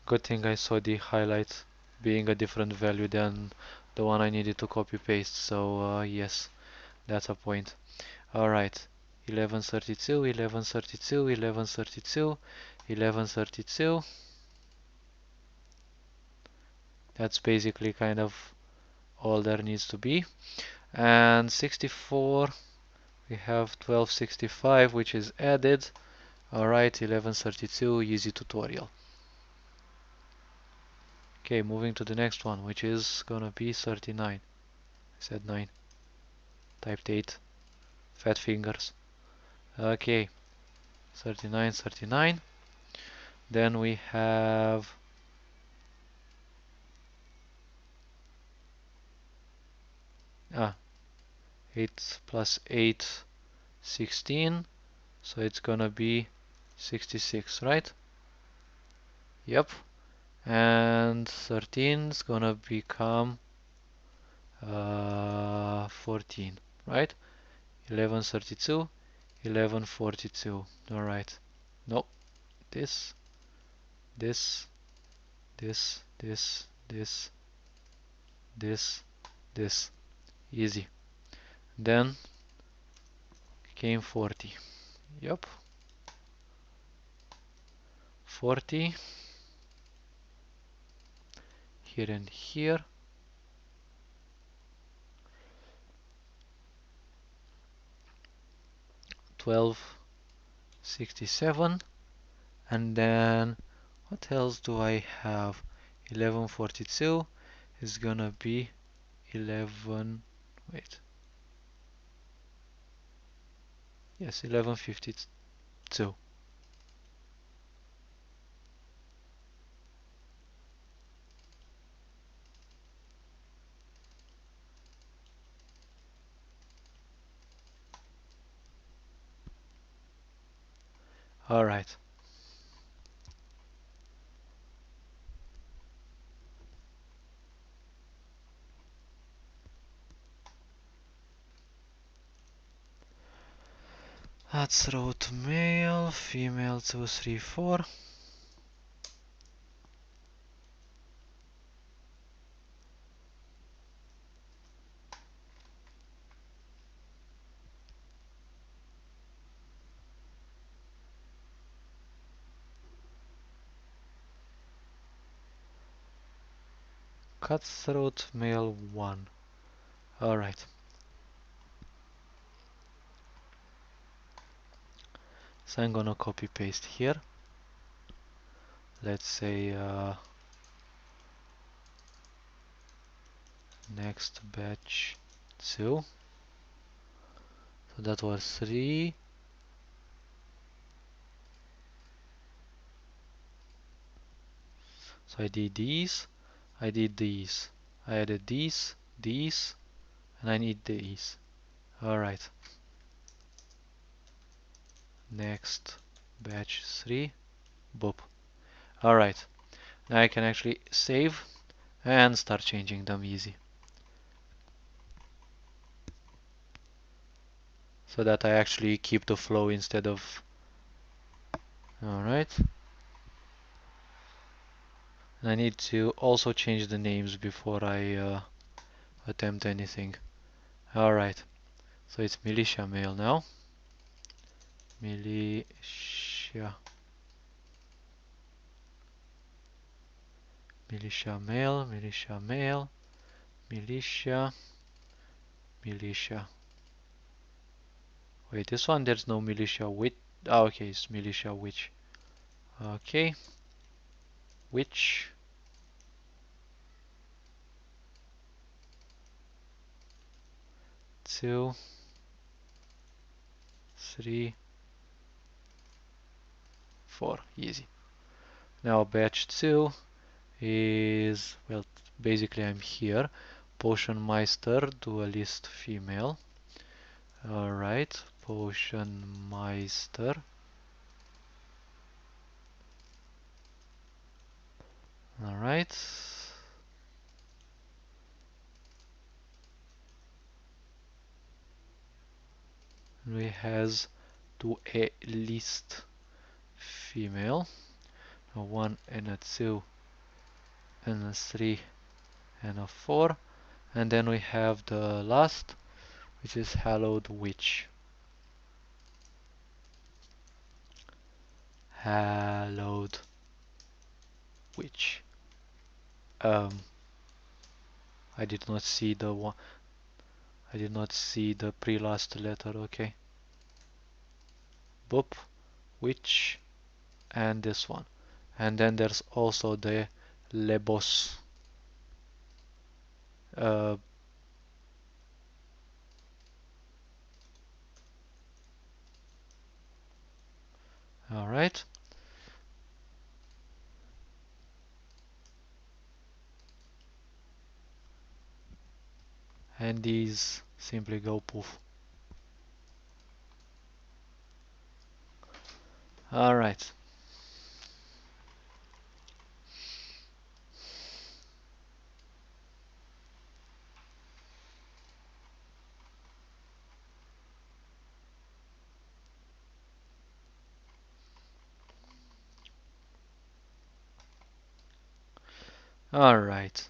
Good thing I saw the highlight being a different value than the one I needed to copy paste, so yes, that's a point. Alright, 1132, 1132, 1132, 1132. That's basically kind of all there needs to be. And 64, we have 1265, which is added. Alright, 1132, easy tutorial. Okay, moving to the next one, which is gonna be 39. I said 9. Typed 8. Fat fingers. Okay, 39, 39. Then we have 8 plus 8, 16. So it's gonna be 66, right? Yep. And 13 is gonna become 14, right? 1132, 1142. Alright. Nope. This, this, this, this. Easy. Then came 40. Yep. 40. Here and here. 1267. And then what else do I have? 1142 is gonna be 11. Wait. Yes, 1152. Alright. That's route male, female 2, 3, 4. Cutthroat male 1. Alright. So I'm gonna copy paste here. Let's say next batch 2. So that was 3. So I did these, I did these, I added these, and I need these. Alright. Next batch 3. Boop. Alright. Now I can actually save and start changing them easy. so that I actually keep the flow instead of. Alright. And I need to also change the names before I attempt anything. Alright, so it's militia male now. Militia. Militia male, militia male, militia, militia. Wait, this one there's no militia witch. Oh, okay, it's militia witch. Okay, witch. Two, three, four. Easy. Now batch 2 is, well, basically I'm here. Potion Meister, dualist female. Alright, Potion Meister. Alright. We has dualist female. A 1 and a 2 and a 3 and a 4. And then we have the last, which is Hallowed Witch. Hallowed Witch. I did not see the one. I did not see the pre-last letter. Okay. Boop, Witch, and this one. And then there's also the Lebos. Alright. And these simply go poof. Alright. Alright.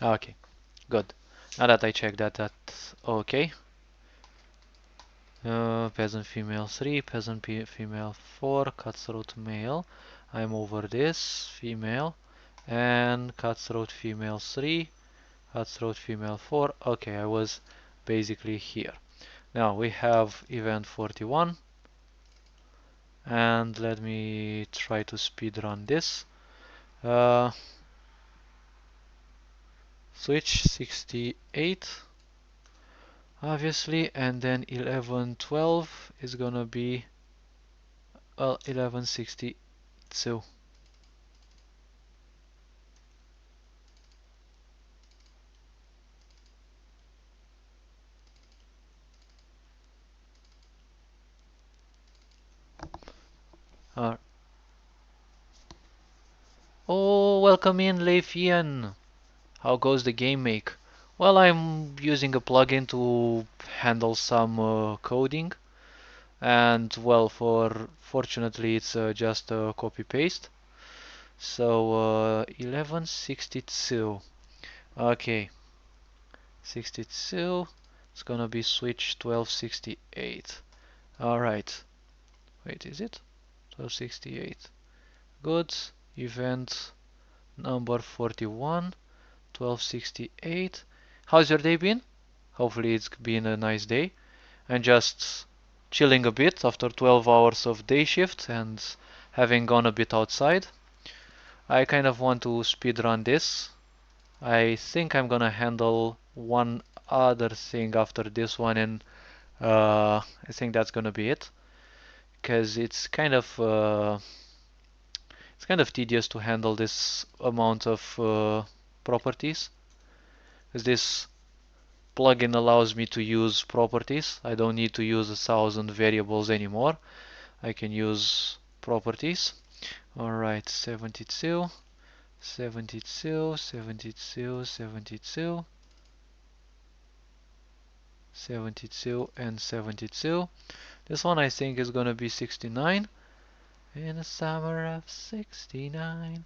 Okay, good. Now that I checked that, that's okay. Peasant female 3, peasant female 4, cutthroat male. I'm over this, female, and cutthroat female 3, cutthroat female 4. Okay, I was basically here. Now we have event 41, and let me try to speed run this. Switch 68, obviously, and then 1112 is gonna be, well, 1162. Uh, oh, welcome in, Leifian. How goes the game make? Well, I'm using a plugin to handle some coding, and well, fortunately, it's just a copy paste. So 1162. Okay, 62. It's gonna be switch 1268. All right. Wait, is it 1268? Good. Event number 41. 1268. How's your day been? Hopefully it's been a nice day. And just chilling a bit after 12 hours of day shift and having gone a bit outside. I kind of want to speedrun this. I think I'm gonna handle one other thing after this one, and I think that's gonna be it. Because it's kind of tedious to handle this amount of properties. Is this plugin allows me to use properties. I don't need to use 1,000 variables anymore. I can use properties. Alright, 72, 72, 72, 72, 72, and 72. This one I think is gonna be 69. In the summer of 69.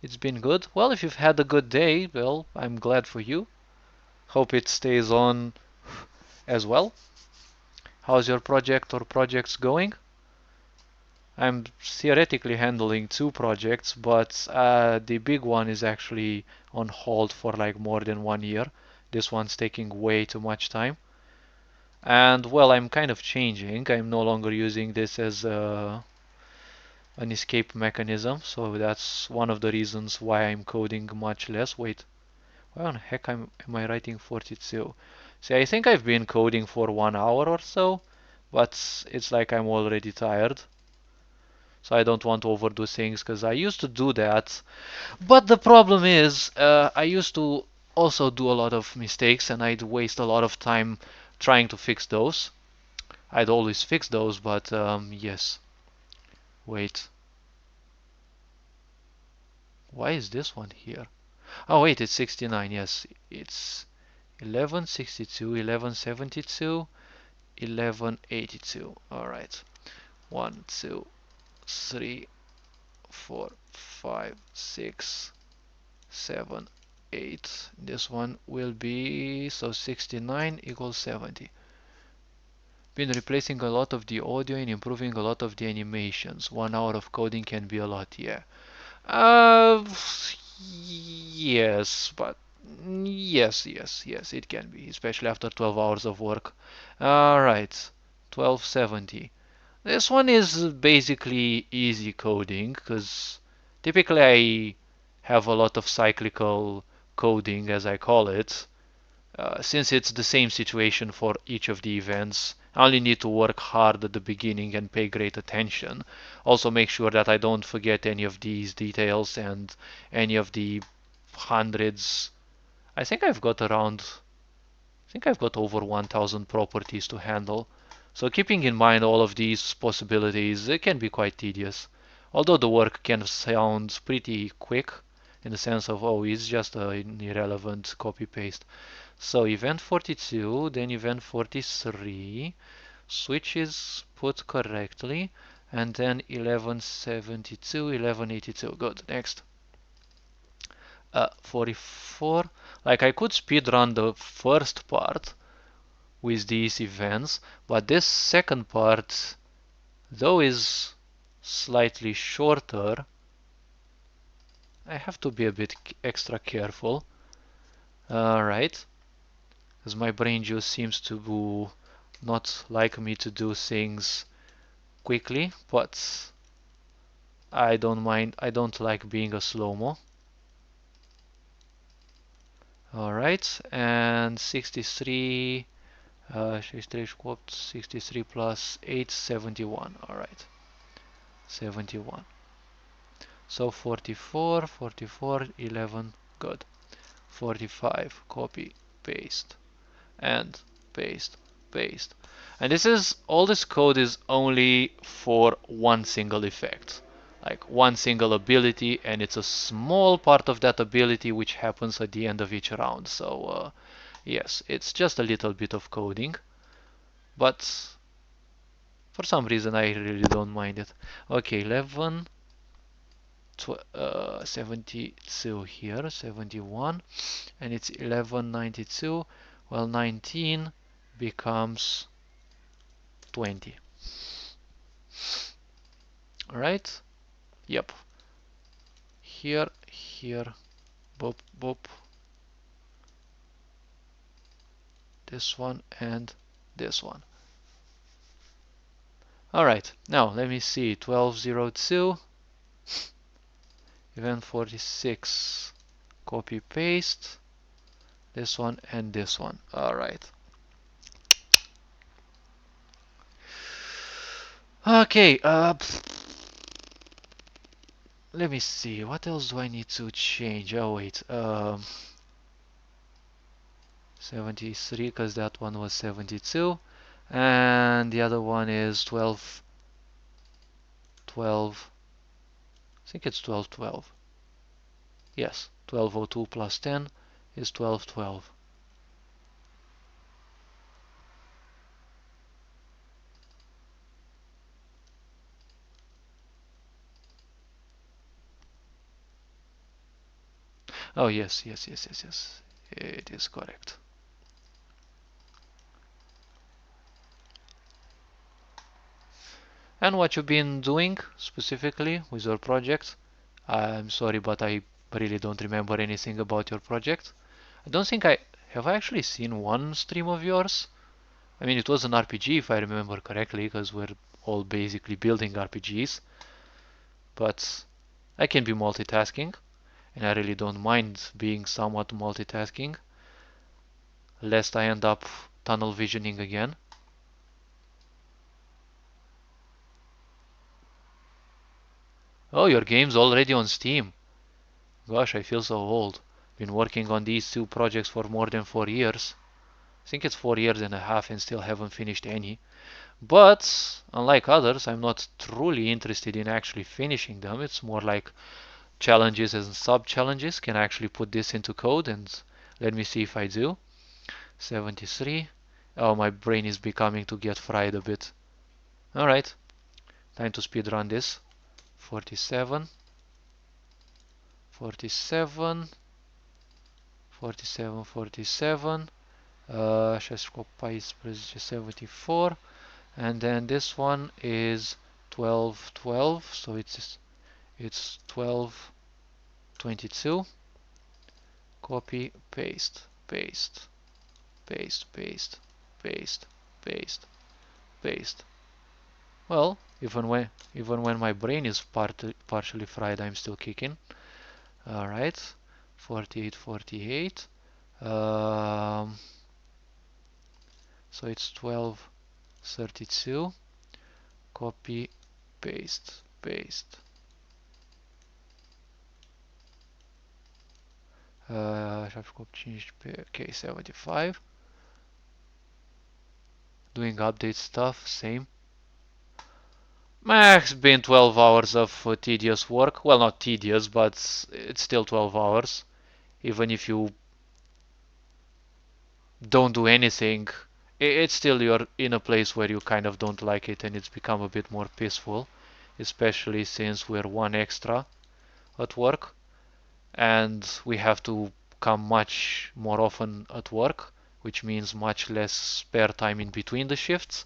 It's been good. Well, if you've had a good day, well, I'm glad for you. Hope it stays on as well. How's your project or projects going? I'm theoretically handling 2 projects, but the big one is actually on hold for like more than 1 year. This one's taking way too much time. And well, I'm kind of changing. I'm no longer using this as an escape mechanism, so that's one of the reasons why I'm coding much less. Wait, why on heck am I writing 42? See, I think I've been coding for 1 hour or so, but it's like I'm already tired. So I don't want to overdo things because I used to do that. But the problem is, I used to also do a lot of mistakes and I'd waste a lot of time trying to fix those. I'd always fix those, but yes. Wait. Why is this one here? Oh wait, it's 69. Yes, it's 1162, 1172, 1182. All right. 1, 2, 3, 4, 5, 6, 7, 8. This one will be so 69 equals 70. Been replacing a lot of the audio and improving a lot of the animations. 1 hour of coding can be a lot, yeah. Uh, yes, but yes, it can be, especially after 12 hours of work. Alright, 1270. This one is basically easy coding, because typically I have a lot of cyclical coding, as I call it. Since it's the same situation for each of the events, I only need to work hard at the beginning and pay great attention. Also make sure that I don't forget any of these details and any of the hundreds. I think I've got over 1,000 properties to handle. So keeping in mind all of these possibilities, it can be quite tedious. Although the work can sound pretty quick in the sense of, oh, it's just an irrelevant copy paste. So event 42, then event 43, switch is put correctly, and then 1172, 1182. Good, next. 44. Like I could speed run the first part with these events, but this second part, though is slightly shorter, I have to be a bit extra careful. Alright. Because my brain juice seems to not like me to do things quickly, but I don't mind. I don't like being a slow-mo. Alright, and 63, 63 plus 8, 71. Alright, 71. So 44, 44, 11, good. 45, copy, paste, and paste, paste. And all this code is only for one single effect, like one single ability, and it's a small part of that ability which happens at the end of each round. So yes, it's just a little bit of coding, but for some reason I really don't mind it. Okay, 11, 72 here, 71, and it's 1192. Well, 19 becomes 20. Alright? Yep. Here, here, boop, boop. This one and this one. Alright, now let me see. 1202, event 46. Copy, paste. This one and this one. Alright. Okay, let me see. What else do I need to change? Oh, wait. 73 because that one was 72, and the other one is 12 12. I think it's 12 12. Yes, 1202 plus 10 is 12 12. Oh yes, yes, yes, yes, yes. It is correct. And what you've been doing specifically with your project? I'm sorry, but I really don't remember anything about your project. I don't think I have I actually seen one stream of yours. I mean, it was an RPG if I remember correctly, because we're all basically building RPGs. But I can be multitasking, and I really don't mind being somewhat multitasking, lest I end up tunnel visioning again. Oh, your game's already on Steam. Gosh, I feel so old. Been working on these two projects for more than 4 years. I think it's 4 years and a half and still haven't finished any. But unlike others, I'm not truly interested in actually finishing them. It's more like challenges and sub-challenges. Can I actually put this into code? And let me see if I do. 73. Oh, my brain is becoming to get fried a bit. Alright, time to speedrun this. 47. 47. 47, 47. 74. And then this one is 12, 12. So it's 12, 22. Copy, paste, paste, paste, paste, paste, paste, paste. Well, even when my brain is partially fried, I'm still kicking. All right, 48, 48. So it's 12, 32. Copy, paste, paste. Okay, 75. Doing update stuff, same. Max been 12 hours of tedious work. Well, not tedious, but it's still 12 hours. Even if you don't do anything, it's still you're in a place where you kind of don't like it and it's become a bit more peaceful, especially since we're one extra at work and we have to come much more often at work, which means much less spare time in between the shifts.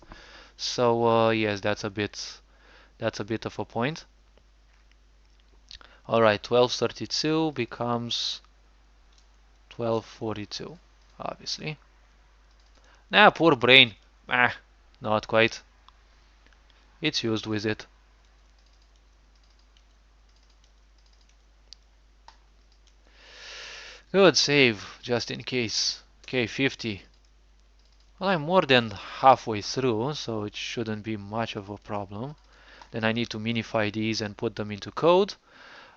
So yes, that's a bit of a point. All right, 1232 becomes 1242, obviously. Nah, poor brain. Ah, not quite. It's used with it. Good save, just in case. Okay, 50. Well, I'm more than halfway through, so it shouldn't be much of a problem. Then I need to minify these and put them into code.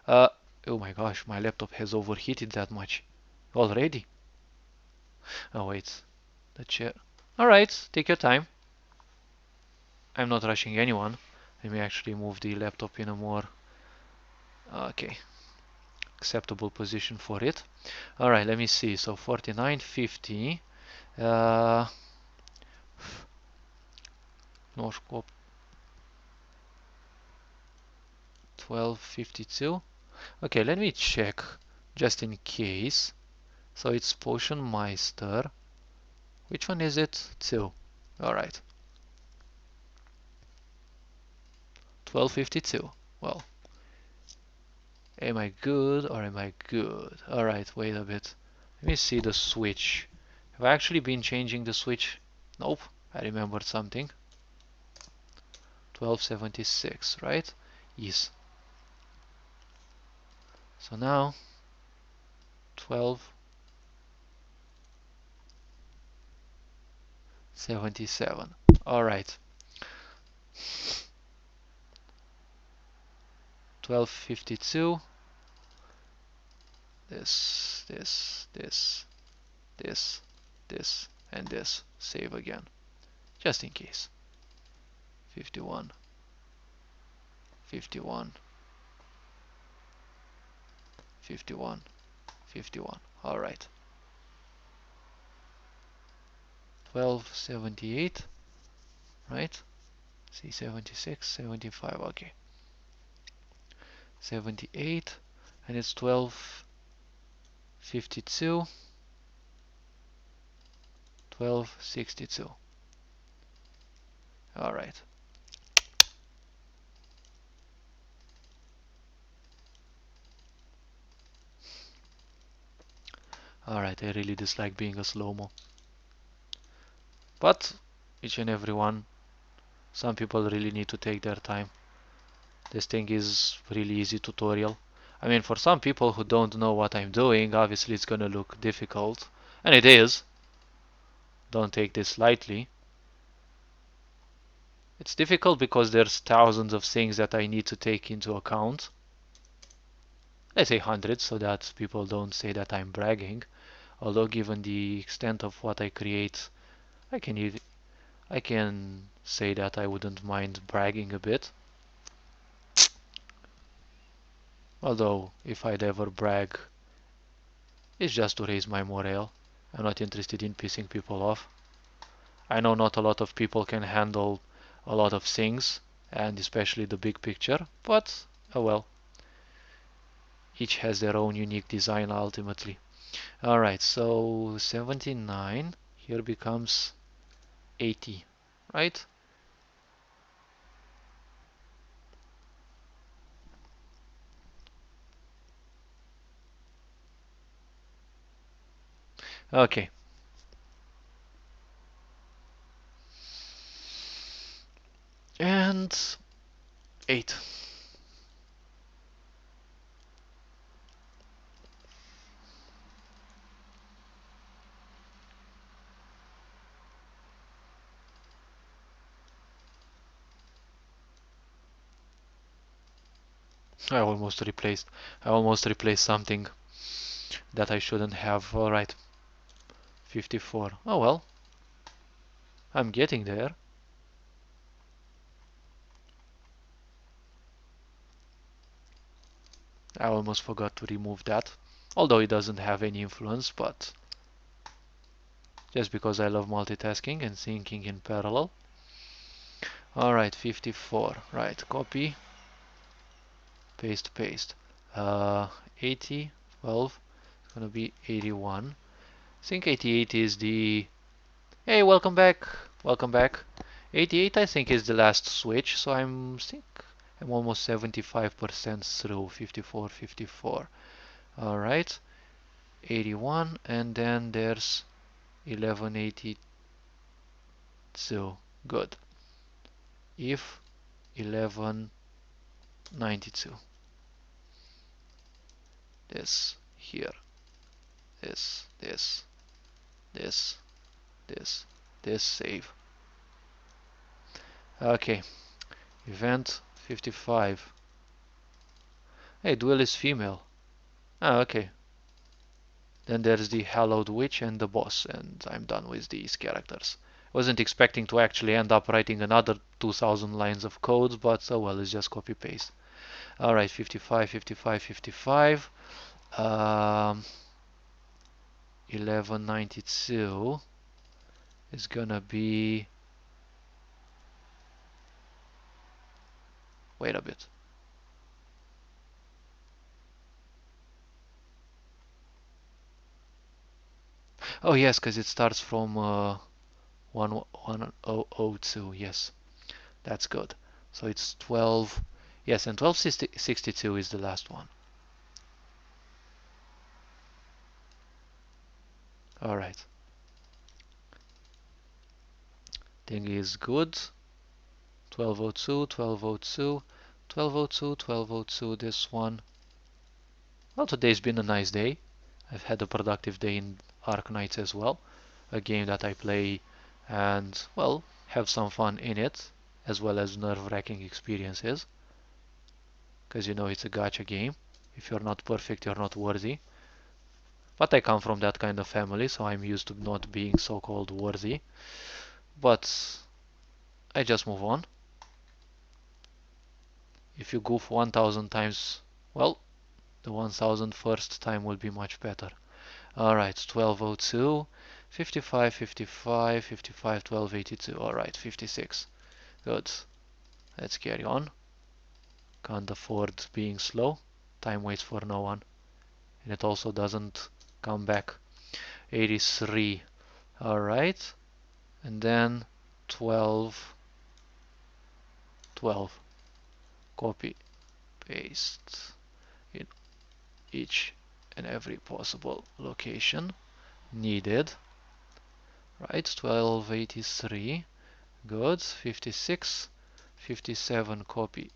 Uh, oh my gosh, my laptop has overheated that much already. Oh wait, the chair. Alright, take your time. I'm not rushing anyone. Let me actually move the laptop in a more okay acceptable position for it. Alright, let me see. So 49, 50. No scope 1252. Okay, let me check just in case. So it's Potion Meister. Which one is it? 2. Alright. 1252. Well, am I good or am I good? Alright, wait a bit. Let me see the switch. Have I actually been changing the switch? Nope, I remembered something. 1276, right? Yes. So now 1277. Alright. 1252. This. this, and this. Save again, just in case. 51, 51, 51, 51. All right. 1278, right? See, 76, 75. Okay. 78, and it's 1252, 1262. All right. Alright, I really dislike being a slow-mo. But each and every one, some people really need to take their time. This thing is really easy tutorial. I mean, for some people who don't know what I'm doing, obviously it's gonna look difficult. And it is. Don't take this lightly. It's difficult because there's thousands of things that I need to take into account. Let's say hundreds, so that people don't say that I'm bragging. Although given the extent of what I create, I can say that I wouldn't mind bragging a bit. Although, if I'd ever brag, it's just to raise my morale. I'm not interested in pissing people off. I know not a lot of people can handle a lot of things, and especially the big picture, but oh well. Each has their own unique design ultimately. Alright, so 79 here becomes 80, right? Okay. And 8. I almost replaced something that I shouldn't have. Alright, 54. Oh well, I'm getting there. I almost forgot to remove that. Although it doesn't have any influence, but just because I love multitasking and thinking in parallel. Alright, 54. Right, copy, paste, paste. 80, 12, it's gonna be 81. I think 88 is the... Hey, welcome back. Welcome back. 88 I think is the last switch, so I'm almost 75% through. 54, 54. Alright, 81, and then there's 1182. Good. If 1192. This, here, this, this, this, this, save. Okay, event 55. Hey, duel is female. Ah, okay. Then there's the Hallowed Witch and the boss, and I'm done with these characters. Wasn't expecting to actually end up writing another 2000 lines of code, but oh well, it's just copy paste. Alright, 55, 55, 55. 1192 is gonna be... Wait a bit. Oh yes, because it starts from 1002. Yes, that's good. So it's 12. Yes, and 1262 is the last one. Alright. Thing is good. 1202, 1202, 1202, 1202, this one. Well, today's been a nice day. I've had a productive day in Ark Knights as well. A game that I play and, well, have some fun in it, as well as nerve-wracking experiences. Because you know it's a gacha game. If you're not perfect, you're not worthy. But I come from that kind of family, so I'm used to not being so-called worthy. But I just move on. If you goof 1000 times, well, the 1001st time will be much better. Alright, 1202, 55, 55, 55, 1282. Alright, 56. Good. Let's carry on. Can't afford being slow. Time waits for no one. And it also doesn't come back. 83. Alright. And then 12, 12. Copy, paste in each and every possible location needed. Right, 1283. Good. 56, 57. Copy,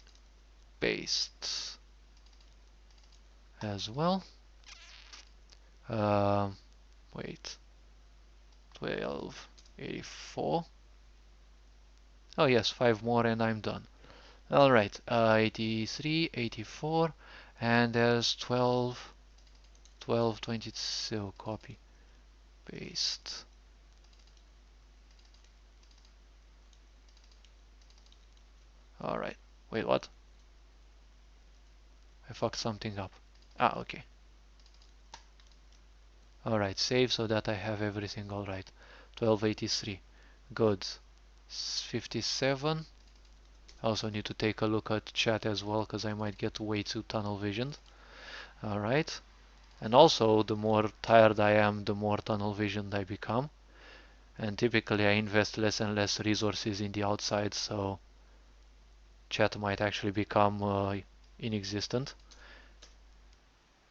paste as well. Wait, 1284. Oh yes, 5 more and I'm done. Alright, 83, 84, and there's 12, 22. Copy, paste. Alright, wait, what? I fucked something up. Ah, okay. Alright, save so that I have everything alright. 1283. Good. 57. I also need to take a look at chat as well, because I might get way too tunnel visioned. Alright. And also, the more tired I am, the more tunnel visioned I become. And typically I invest less and less resources in the outside, so chat might actually become inexistent.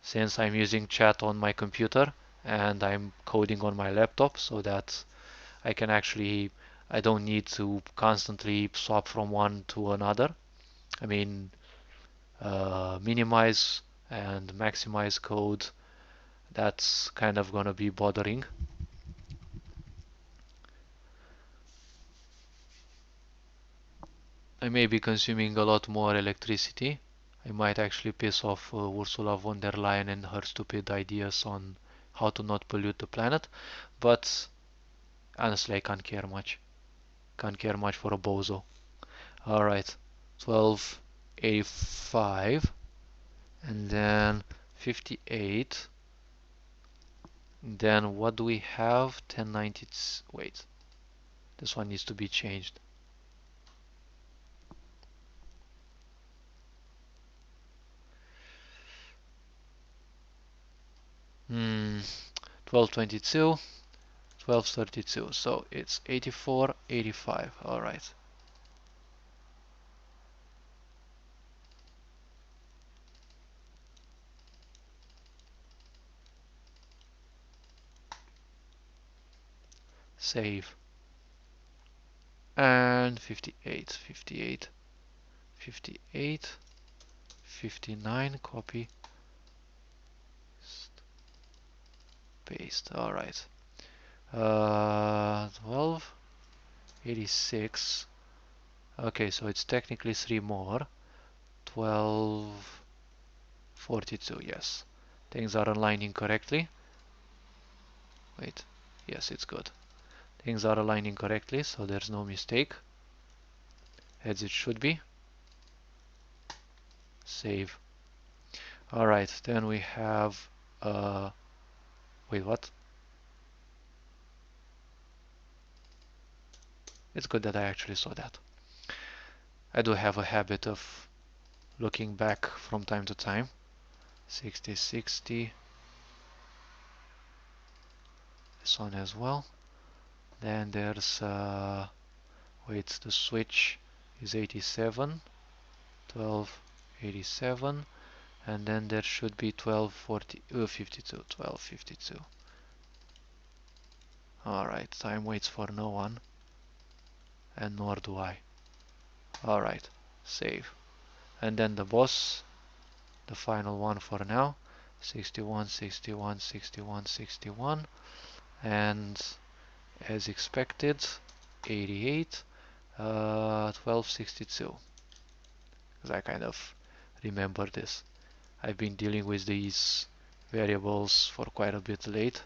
Since I'm using chat on my computer and I'm coding on my laptop, so that I can actually, I don't need to constantly swap from one to another. I mean, minimize and maximize code, that's kind of gonna be bothering. I may be consuming a lot more electricity. I might actually piss off Ursula von der Leyen and her stupid ideas on how to not pollute the planet, but honestly I can't care much. Can't care much for a bozo. Alright, 1285 and then 58. Then what do we have? 1090. Wait, this one needs to be changed. Hmm, 1222, 1232. So it's 84, 85. Alright. Save. And 58, 58, 58, 59. Copy, paste. Alright. 12, 86. Okay, so it's technically 3 more. 12, 42, yes. Things are aligning correctly. Wait, yes, it's good. Things are aligning correctly, so there's no mistake. As it should be. Save. Alright, then we have... wait, what? It's good that I actually saw that. I do have a habit of looking back from time to time. 60, 60. This one as well. Then there's... wait, the switch is 87. 1287. And then there should be 1240, 52, 1252. Alright, time waits for no one. And nor do I. Alright, save. And then the boss, the final one for now. 61, 61, 61, 61. And as expected, 88, 1262. Because I kind of remember this. I've been dealing with these variables for quite a bit late.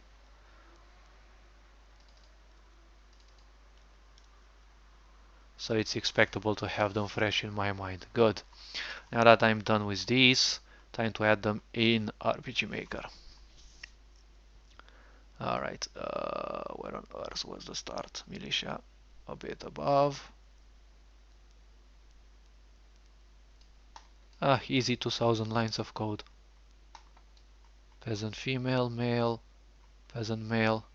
So it's expectable to have them fresh in my mind. Good. Now that I'm done with these, time to add them in RPG Maker. Alright, where on earth was the start? Militia, a bit above. Easy 2000 lines of code. Peasant female, male, peasant male.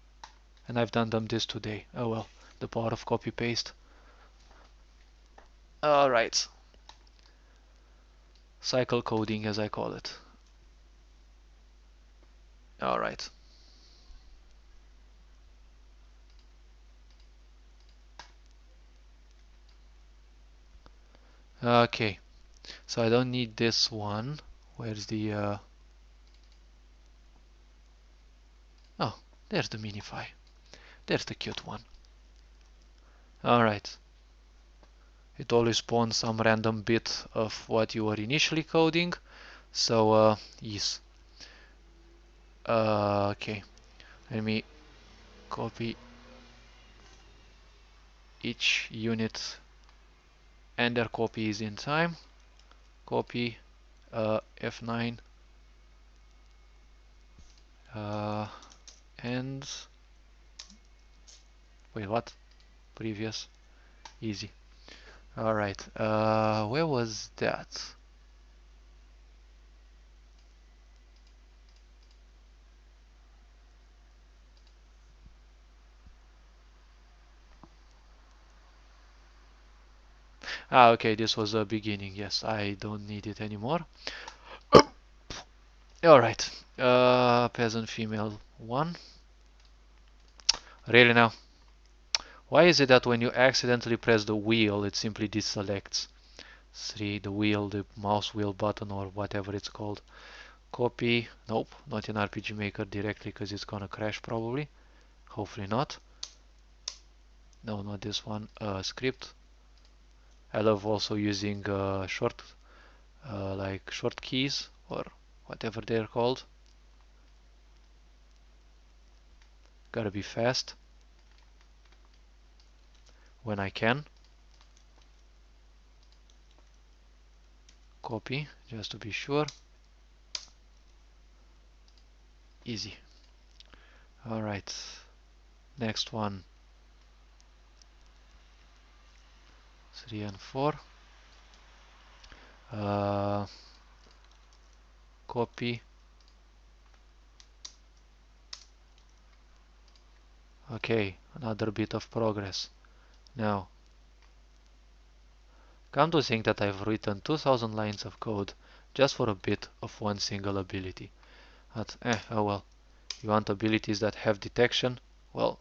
And I've done them this today. Oh well, the power of copy paste. Alright. Cycle coding as I call it. Alright. Okay. So I don't need this one. Where's the oh, there's the minify. There's the cute one. Alright. It always spawns some random bit of what you were initially coding. So yes. Okay. Let me copy each unit and their copy is in time. Copy F9 and wait, what? Previous. Easy. Alright. Where was that? Okay, this was the beginning. Yes, I don't need it anymore. Alright. Peasant female 1. Really now? Why is it that when you accidentally press the wheel, it simply deselects? 3, the wheel, the mouse wheel button or whatever it's called. Copy. Nope, not in RPG Maker directly because it's gonna crash probably. Hopefully not. No, not this one. Script. I love also using like short keys or whatever they're called. Gotta be fast when I can. Copy, just to be sure. Easy. Alright. Next one. 3 and 4. Copy. Okay, another bit of progress. Now, come to think that I've written 2000 lines of code just for a bit of one single ability. But, oh well. You want abilities that have detection? Well,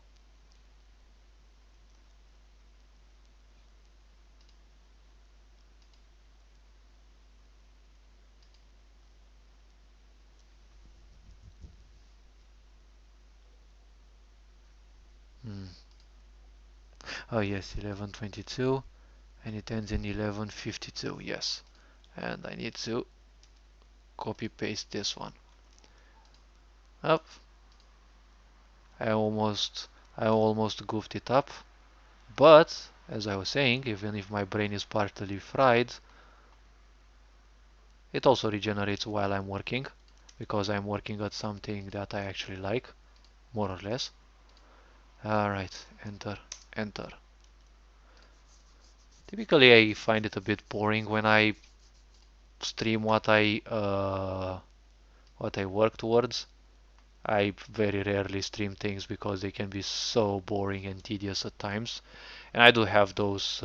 oh yes, 1122, and it ends in 1152, yes. And I need to copy paste this one. Up. I almost goofed it up, but as I was saying, even if my brain is partly fried, it also regenerates while I'm working, because I'm working at something that I actually like, more or less. Alright, enter, enter. Typically I find it a bit boring when I stream what I work towards. I very rarely stream things because they can be so boring and tedious at times. And I do have those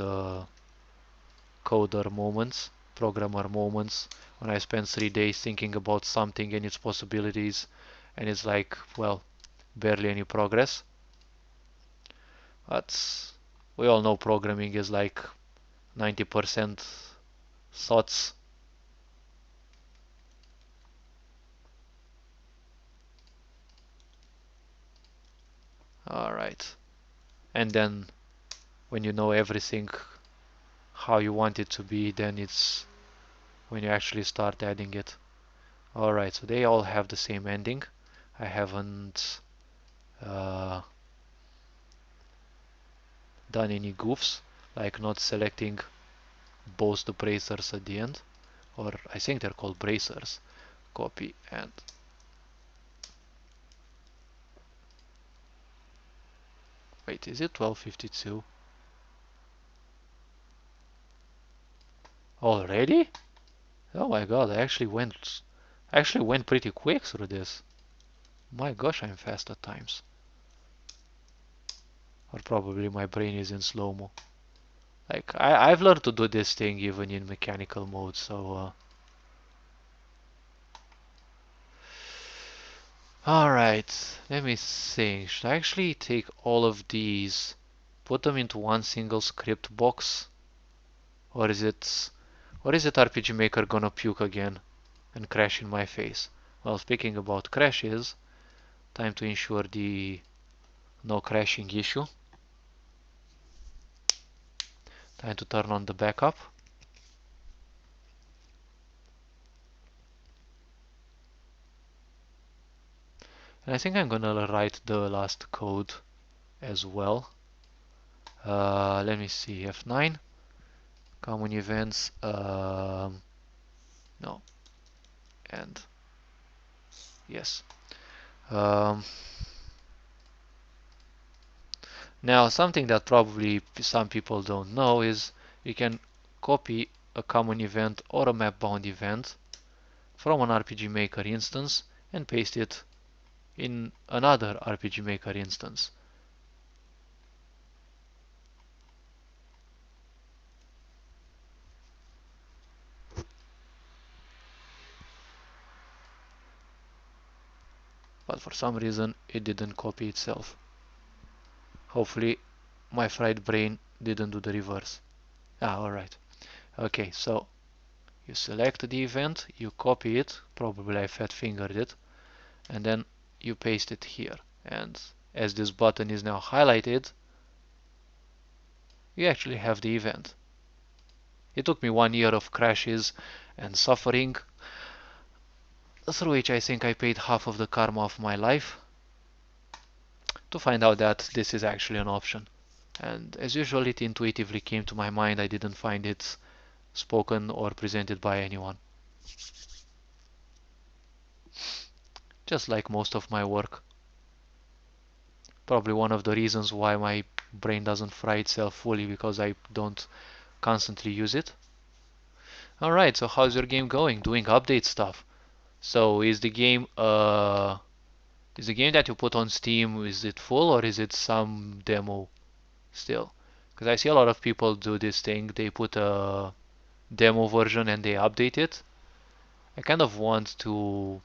coder moments, programmer moments, when I spend 3 days thinking about something and its possibilities, and it's like, well, barely any progress. But we all know programming is like 90% thoughts. Alright. And then when you know everything how you want it to be, then it's when you actually start adding it. Alright, so they all have the same ending. I haven't uh, done any goofs, like not selecting both the bracers at the end, or I think they're called bracers. Copy and wait, is it 12:52 already? Oh my god, I actually went pretty quick through this. My gosh, I'm fast at times. Or probably my brain is in slow-mo. Like, I've learned to do this thing even in mechanical mode, so alright, let me think. Should I actually take all of these, put them into one single script box? Or is it RPG Maker gonna puke again and crash in my face? Well, speaking about crashes, time to ensure the no crashing issue. Time to turn on the backup. And I think I'm gonna write the last code as well. Let me see, F9, common events, no, and yes. Um, Now, something that probably some people don't know is you can copy a common event or a map-bound event from an RPG Maker instance and paste it in another RPG Maker instance. But for some reason it didn't copy itself. Hopefully my fried brain didn't do the reverse. Alright. Okay, so you select the event, you copy it, probably I fat fingered it, and then you paste it here. And as this button is now highlighted, you actually have the event. It took me 1 year of crashes and suffering, through which I think I paid half of the karma of my life, to find out that this is actually an option. And as usual, it intuitively came to my mind. I didn't find it spoken or presented by anyone. Just like most of my work. Probably one of the reasons why my brain doesn't fry itself fully, because I don't constantly use it. Alright, so how's your game going? Doing update stuff. So is the game that you put on Steam, is it full or is it some demo still? Because I see a lot of people do this thing. They put a demo version and they update it. I kind of want to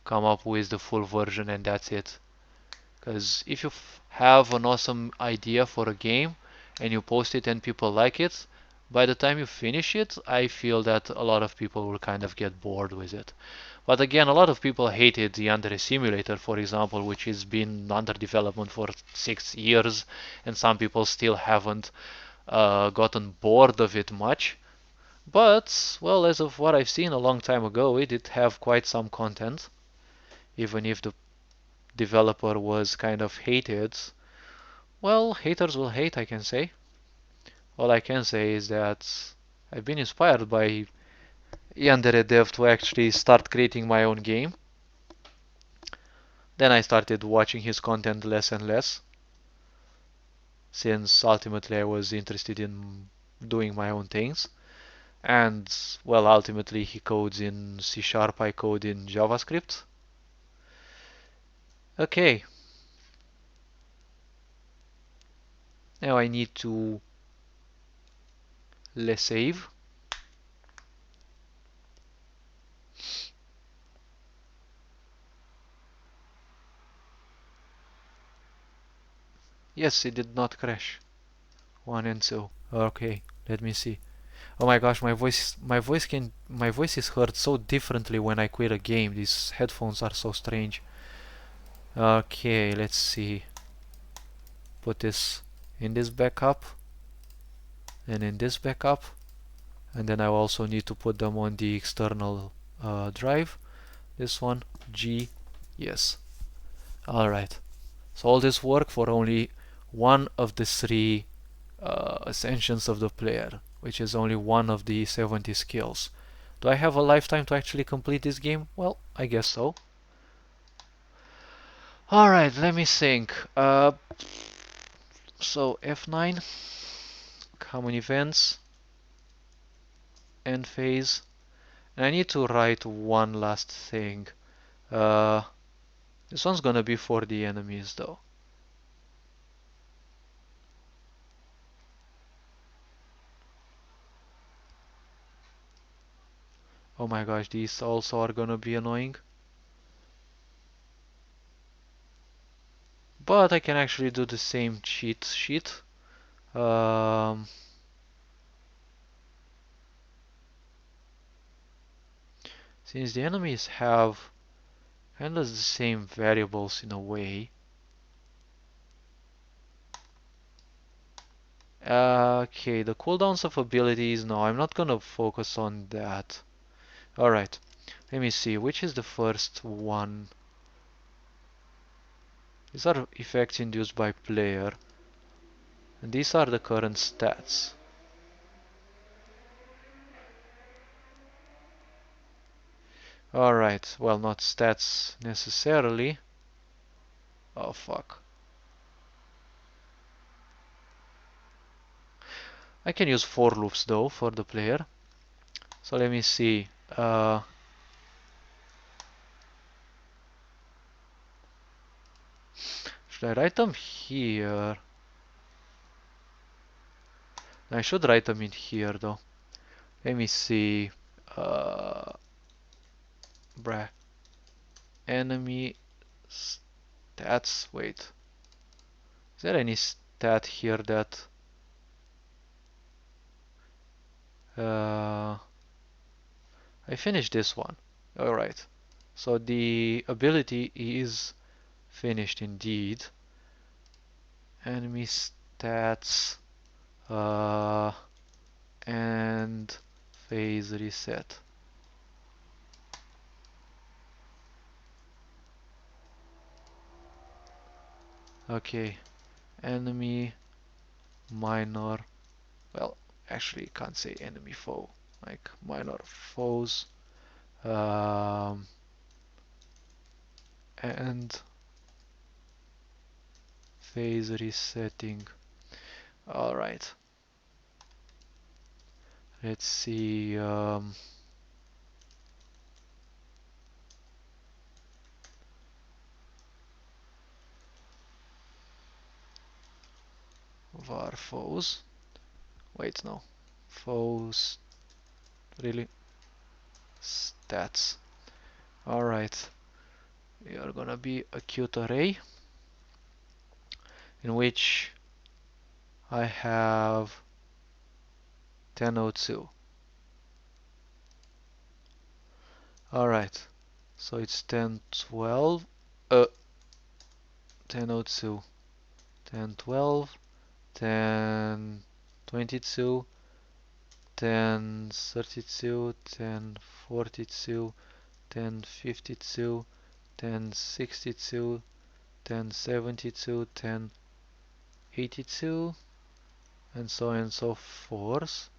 come up with the full version and that's it. Because if you have an awesome idea for a game and you post it and people like it, by the time you finish it, I feel that a lot of people will kind of get bored with it. But again, a lot of people hated the Under Simulator, for example, which has been under development for 6 years, and some people still haven't gotten bored of it much. But, well, as of what I've seen a long time ago, it did have quite some content, even if the developer was kind of hated. Well, haters will hate, I can say. All I can say is that I've been inspired by Yandere Dev to actually start creating my own game. Then I started watching his content less and less, since ultimately I was interested in doing my own things. And, well, ultimately he codes in C Sharp, I code in JavaScript. Okay, now I need to let's save. Yes, it did not crash. One and two. Okay, let me see. Oh my gosh, my voice is heard so differently when I quit a game. These headphones are so strange. Okay, let's see. Put this in this backup and in this backup, and then I also need to put them on the external drive. This one G, yes. Alright, so all this work for only one of the three ascensions of the player, which is only one of the 70 skills. Do I have a lifetime to actually complete this game? Well, I guess so. Alright, let me think. So F9, common events, end phase. And I need to write one last thing. This one's gonna be for the enemies though. Oh my gosh, these also are gonna be annoying. But I can actually do the same cheat sheet. Um, since the enemies have kind of the same variables in a way. Okay, the cooldowns of abilities, no, I'm not gonna focus on that. Alright, let me see, which is the first one? These are effects induced by player, and these are the current stats. Alright, well, not stats necessarily. Oh, fuck. I can use for loops though for the player. So let me see. Should I write them here? I should write them in here though. Let me see. Uh, bruh. Enemy stats. Wait. Is there any stat here that... I finished this one. Alright. So the ability is finished indeed. Enemy stats. And phase reset. Okay, enemy minor. Well, actually, can't say enemy foe. Like minor foes. Um, and phase resetting. All right. Let's see. Var foes. Wait, no. Foes. Really? Stats. All right. We are gonna be acute array, in which I have 1002. Alright, so it's 1012, 1002, 1012, 1022, 1032, 1042, 1052, 1062, 1072, 1082, and so on and so forth.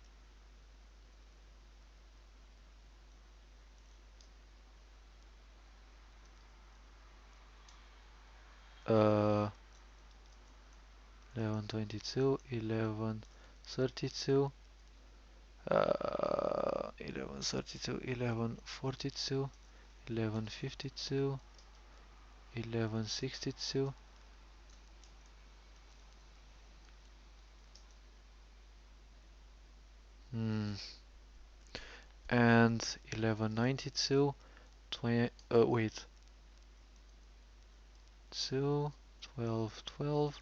1122, 1132, 1132, 1142, 1152, 1162. And 1192, 20, wait, 2, 12, 12,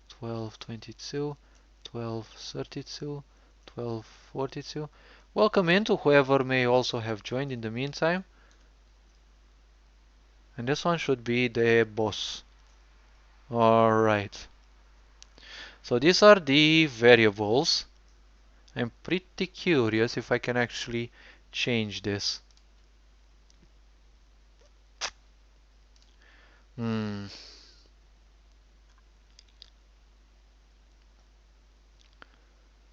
12, 22, 12, 32, 12, 42. Welcome in to whoever may also have joined in the meantime. And this one should be the boss. Alright. So these are the variables. I'm pretty curious if I can actually change this. Hmm.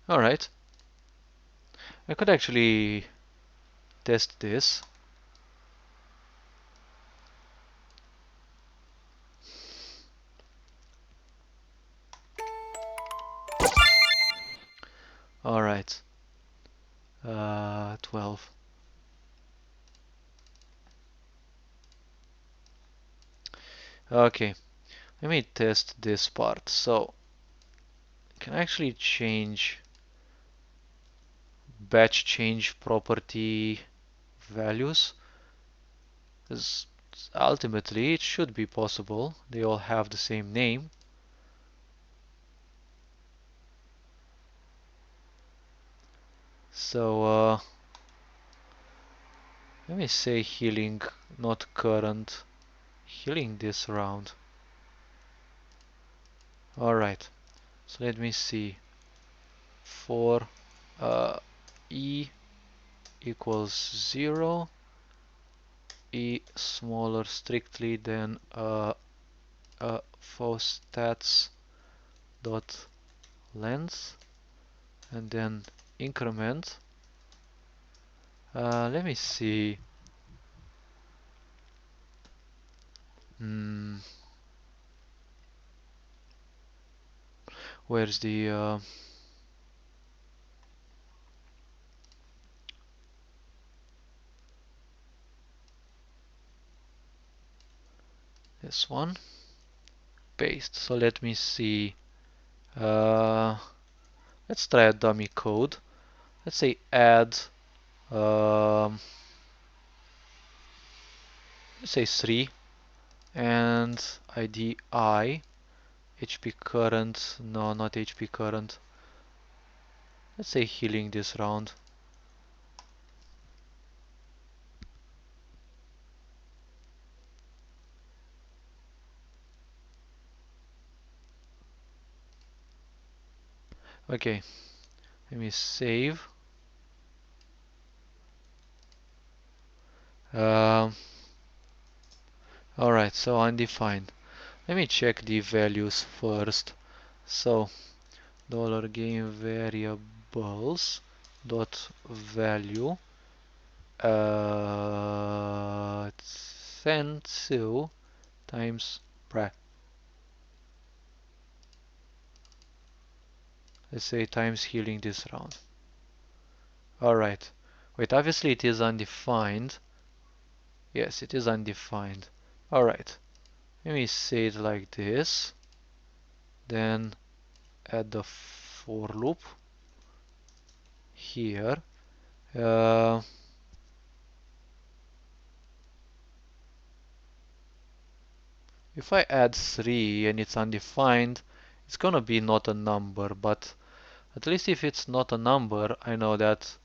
All right. I could actually test this. All right. 12. Okay. Let me test this part. So, I can actually change batch change property values. Because ultimately it should be possible. They all have the same name. So let me say healing, not current. Healing this round. Alright, so let me see. For E equals 0, E smaller strictly than for stats dot length, and then increment. Let me see. Hmm, where's the this one? Paste. So let me see. Uh, let's try a dummy code. Let's say add. Um, let's say 3 and ID I. HP current. No, not HP current. Let's say healing this round. Okay, let me save. Um, Alright, so undefined. Let me check the values first. So $game variables dot value send to times bracket. Let's say times healing this round. Alright. Wait, obviously it is undefined. Yes, it is undefined. Alright. Let me say it like this. Then add the for loop here. Uh, if I add 3 and it's undefined, it's gonna be not a number, but at least if it's not a number, I know that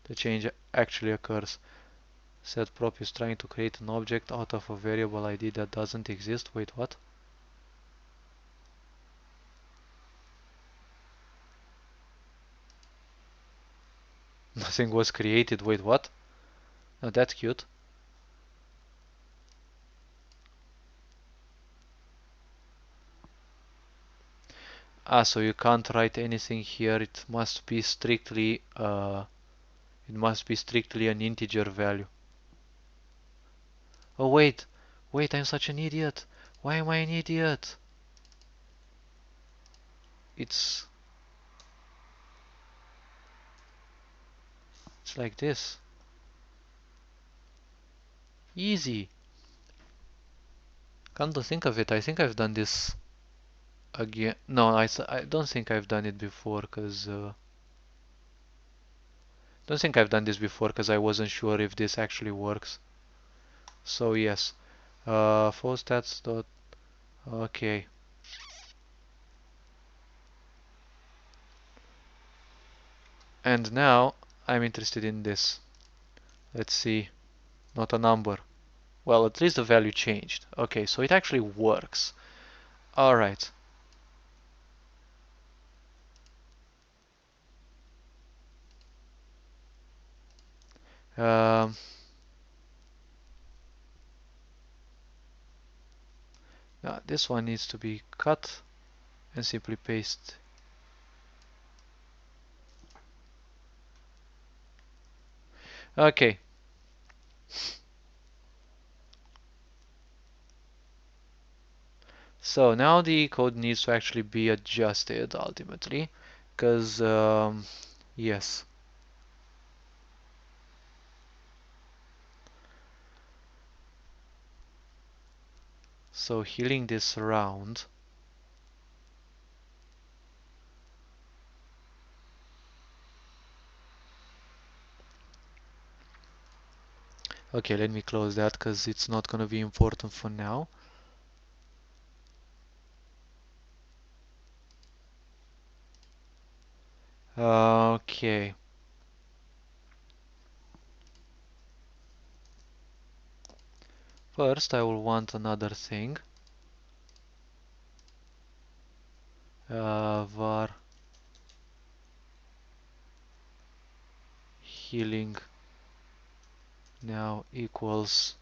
the change actually occurs. Set prop is trying to create an object out of a variable ID that doesn't exist. Wait, what? Nothing was created. Wait, what? Oh, that's cute. Ah, so you can't write anything here. It must be strictly an integer value. Oh wait, I'm such an idiot. Why am I an idiot? It's it's like this. Easy. Come to think of it, I think I've done this again. No, I don't think I've done it before, cause don't think I've done this before, cause I wasn't sure if this actually works. So yes, full stats dot. Okay. And now I'm interested in this. Let's see. Not a number. Well, at least the value changed. Okay, so it actually works. Alright. Um, This one needs to be cut and simply paste. Okay. So now the code needs to actually be adjusted ultimately, because yes. So healing this round. Okay, let me close that because it's not gonna be important for now. Okay. First, I will want another thing. Var healing now equals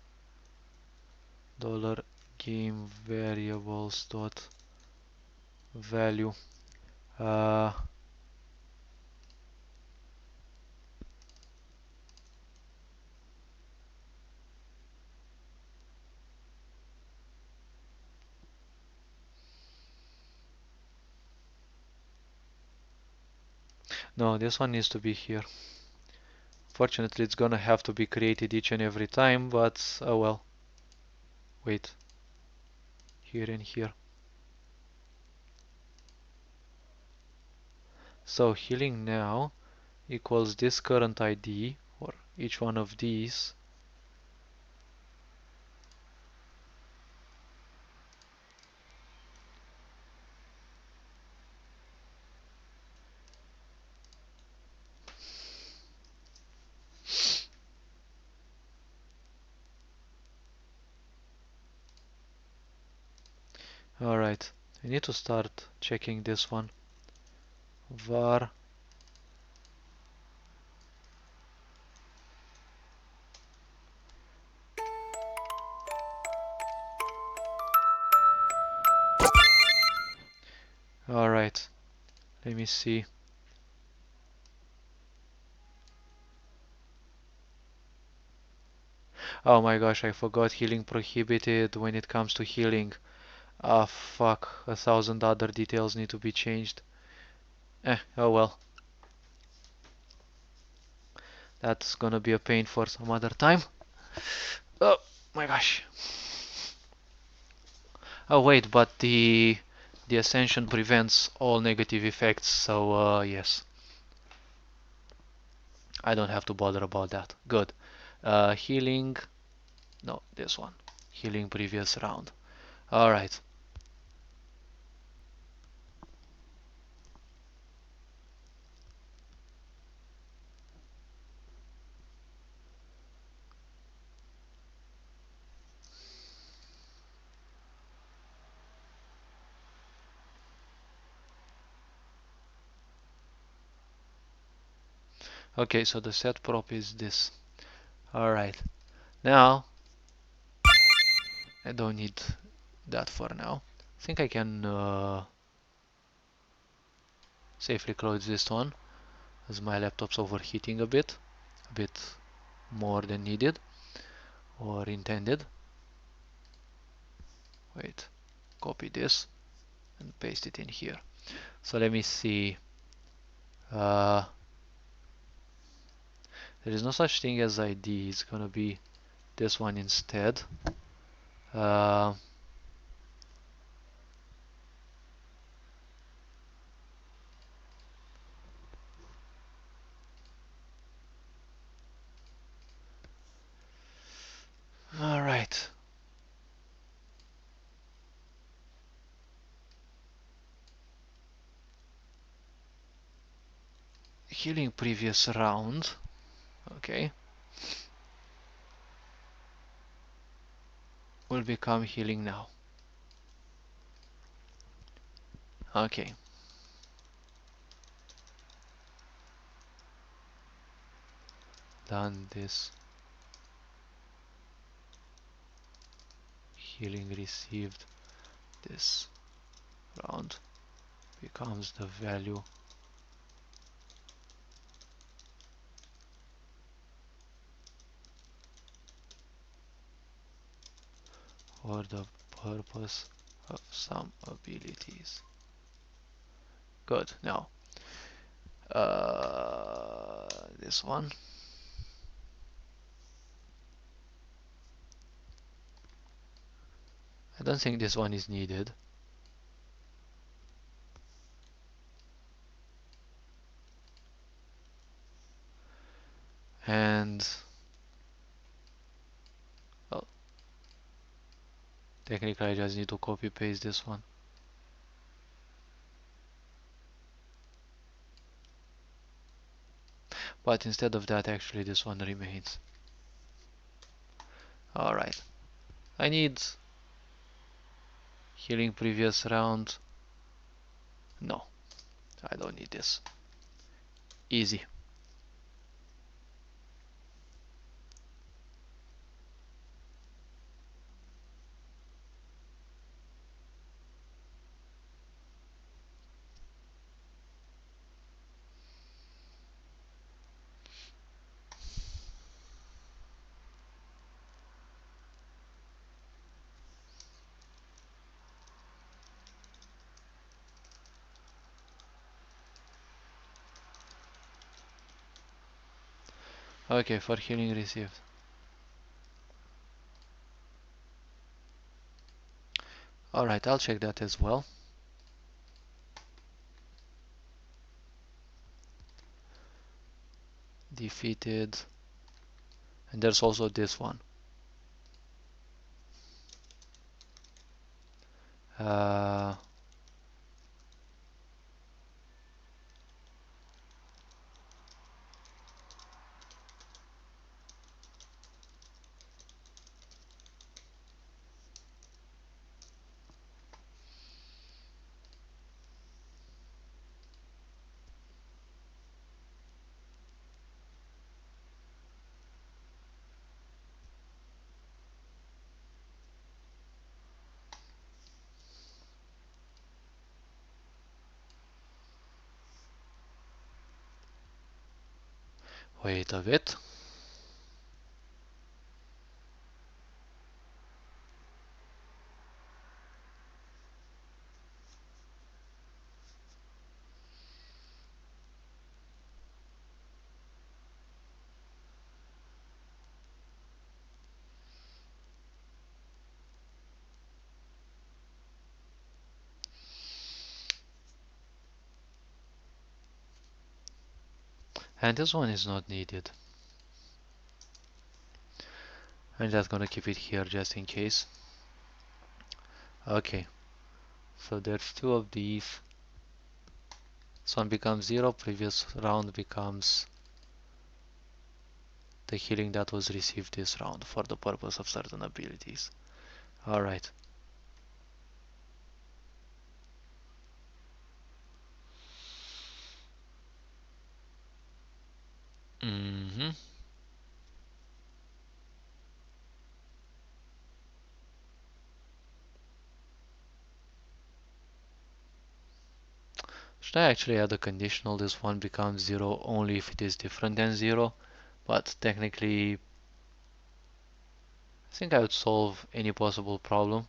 dollar game variables dot value. No, this one needs to be here. Fortunately, it's gonna have to be created each and every time, but oh well. Wait. Here and here. So healing now equals this current ID for each one of these. Alright, I need to start checking this one. Var Alright, let me see. Oh my gosh, I forgot healing prohibited when it comes to healing. Ah, fuck, 1,000 other details need to be changed. Oh well. That's gonna be a pain for some other time. Oh my gosh. Oh wait, but the ascension prevents all negative effects, so yes. I don't have to bother about that. Good. Healing. No, this one. Healing previous round. Alright. Okay, so the set prop is this. Alright. Now, I don't need that for now. I think I can safely close this one as my laptop's overheating a bit more than needed or intended. Wait, copy this and paste it in here. So let me see. Uh, there is no such thing as ID. It's gonna be this one instead. Uh, all right. Healing previous round. Okay. Will become healing now. Okay. Done this. Healing received. this round becomes the value for the purpose of some abilities. Good. Now, this one. I don't think this one is needed. And well, technically I just need to copy paste this one. But instead of that, actually this one remains. Alright. I need healing previous round. No, I don't need this. Easy. Okay, for healing received. Alright, I'll check that as well. Defeated. And there's also this one. Uh, wait a bit. And this one is not needed. I'm just gonna keep it here just in case. Okay, so there's two of these. This one becomes 0, previous round becomes the healing that was received this round for the purpose of certain abilities. Alright. Should I actually add a conditional? This one becomes 0 only if it is different than 0, but technically I think I would solve any possible problem,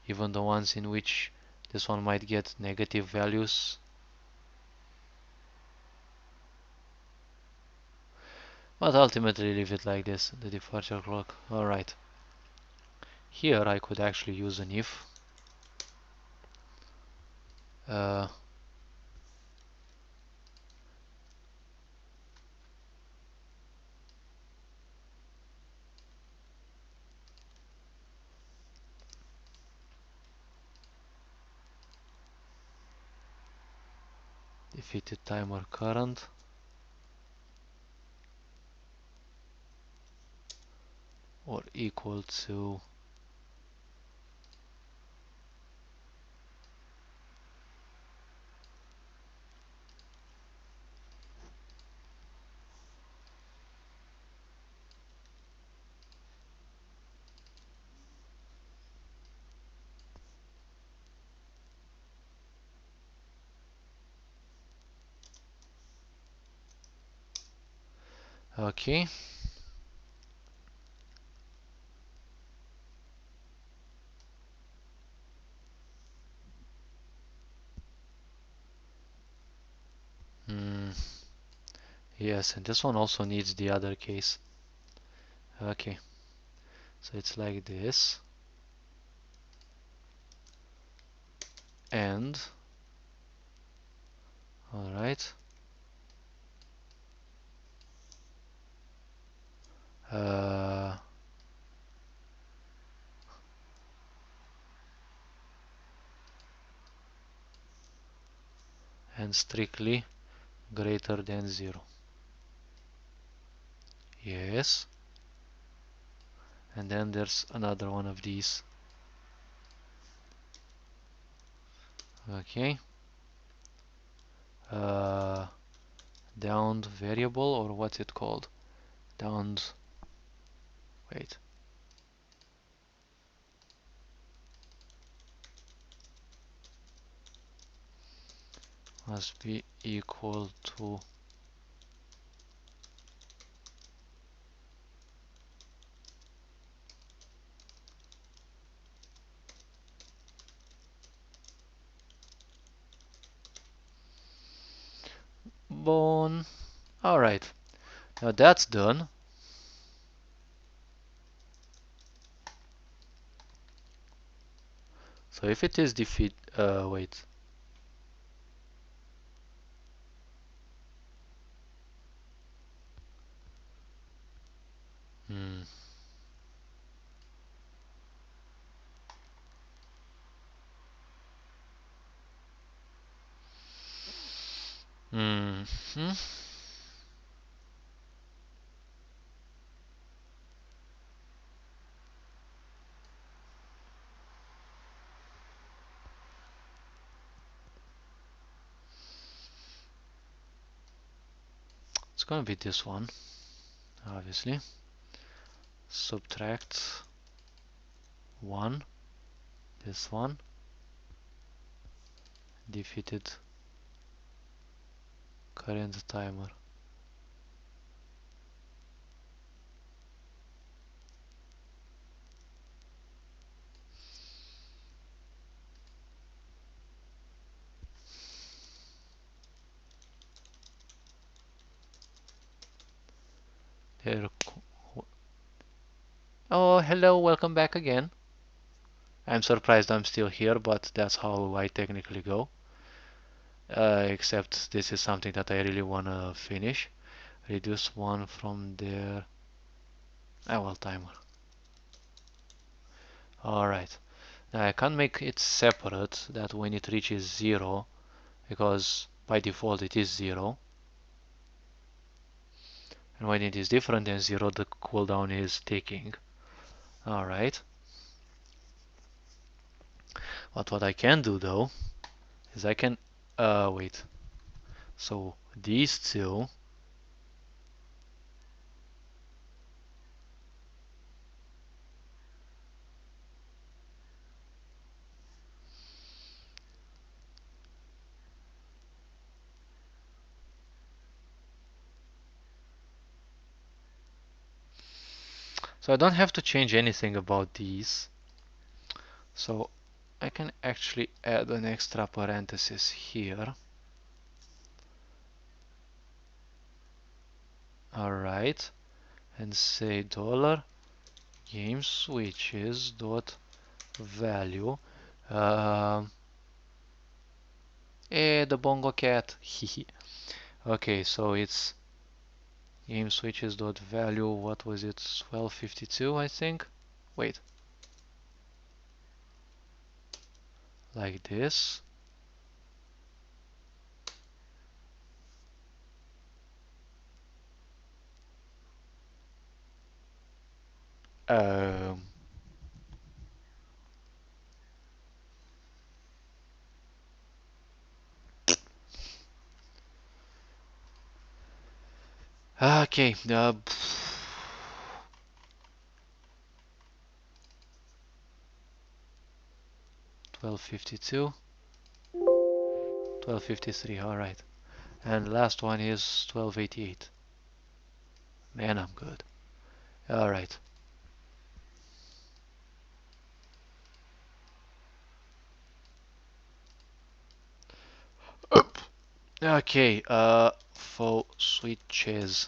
even the ones in which this one might get negative values. But ultimately leave it like this, the departure clock. Alright. Here I could actually use an if. Uh, defeated timer current or equal to Okay. Hmm. Yes, and this one also needs the other case. Okay. So it's like this. And alright. Uh, and strictly greater than 0. Yes. And then there's another one of these. Okay. Uh, downed variable, or what's it called? Downed. Wait. Must be equal to bone. Alright. Now that's done. So if it is defeat, wait. Hmm. Hmm. It's gonna be this one, obviously. Subtract 1, this one, defeated current timer. There. Oh, hello, welcome back again. I'm surprised I'm still here, but that's how I technically go. Except this is something that I really wanna finish. Reduce 1 from there. Ah, well, timer. Alright. Now I can't make it separate that when it reaches 0, because by default it is 0. And when it is different than 0, the cooldown is ticking. Alright. But what I can do though is I can wait. So these two, so I don't have to change anything about these. So I can actually add an extra parenthesis here. Alright. And say dollar game switches dot value. The bongo cat. Okay, so it's game switches dot value. What was it? 1252, I think. Wait. Like this. Um, okay. 1252. 1253. All right. And last one is 1288. Man, I'm good. Alright. Okay, for switches.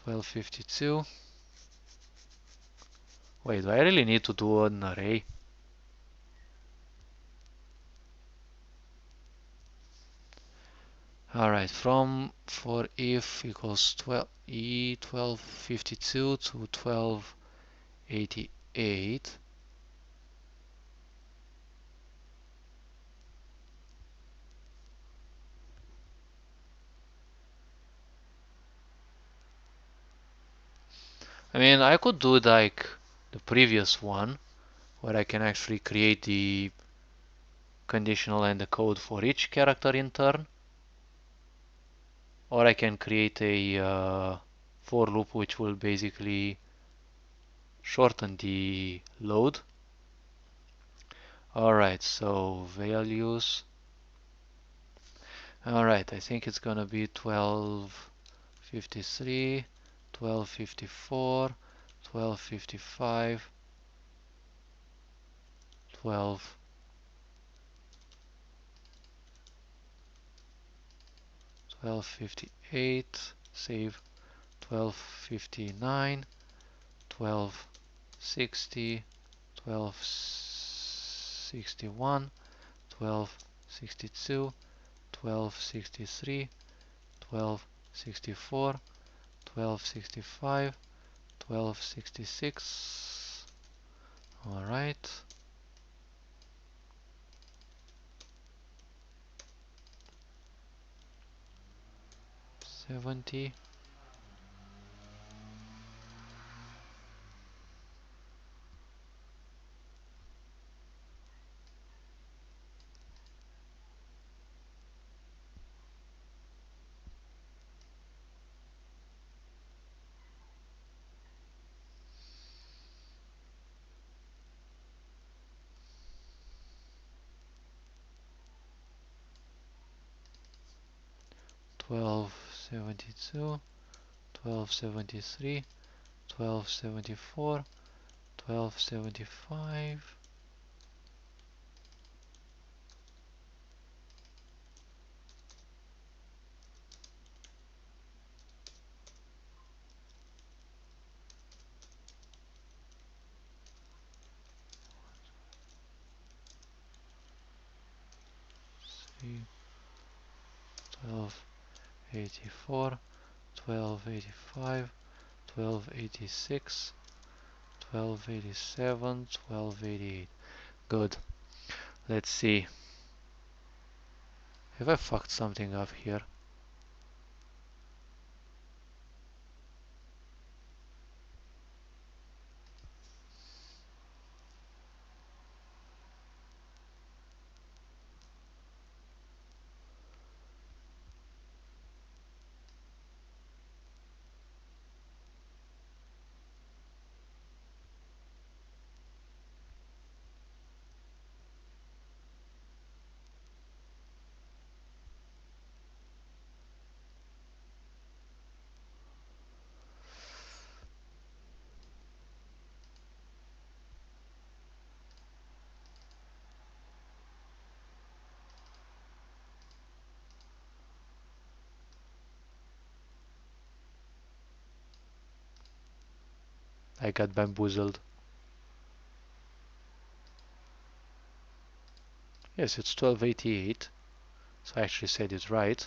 $12.52. Wait, do I really need to do an array? Alright, from for if equals 12 e 1252 to 1288. I mean, I could do like the previous one, where I can actually create the conditional and the code for each character in turn, or I can create a for loop which will basically shorten the load. Alright, so values. Alright, I think it's gonna be 1253, 1254, 1255, 12, 1258, save, 1259, 1260, 1261, 1262, 1263, 1264, 1265, 1266. Alright. 70. 1272, 1273, 1274, 1275, 1284, 1285, 1286, 1287, 1288. Good. Let's see. Have I fucked something up here? I got bamboozled. Yes, it's 1288. So I actually said it right.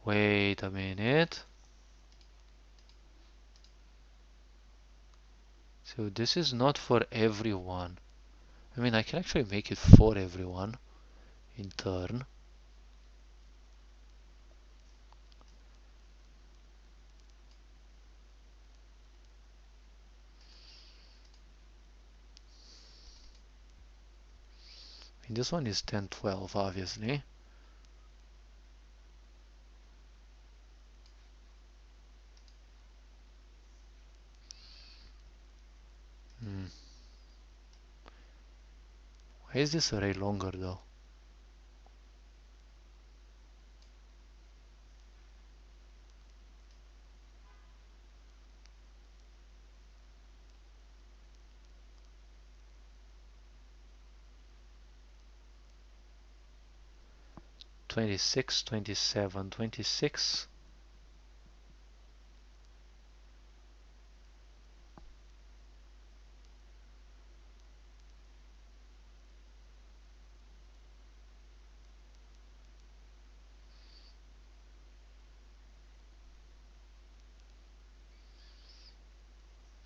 Wait a minute. So this is not for everyone. I mean, I can actually make it for everyone in turn. And this one is 1012, obviously. Hmm. Why is this array longer though? Twenty-six, 27, 26.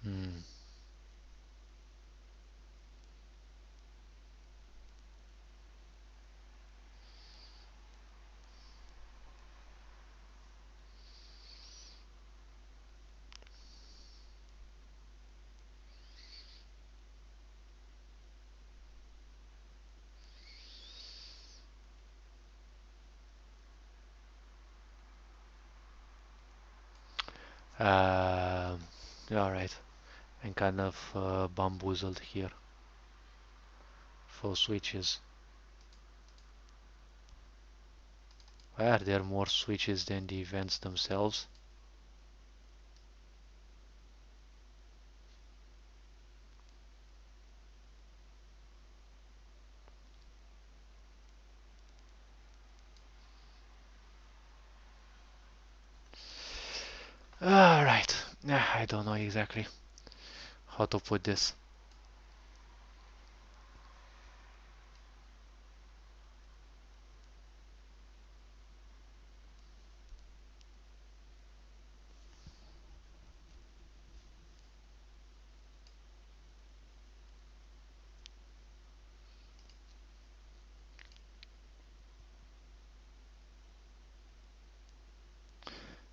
Hmm. Alright. I'm kind of bamboozled here. 4 switches. Why are there more switches than the events themselves? Alright. I don't know exactly how to put this.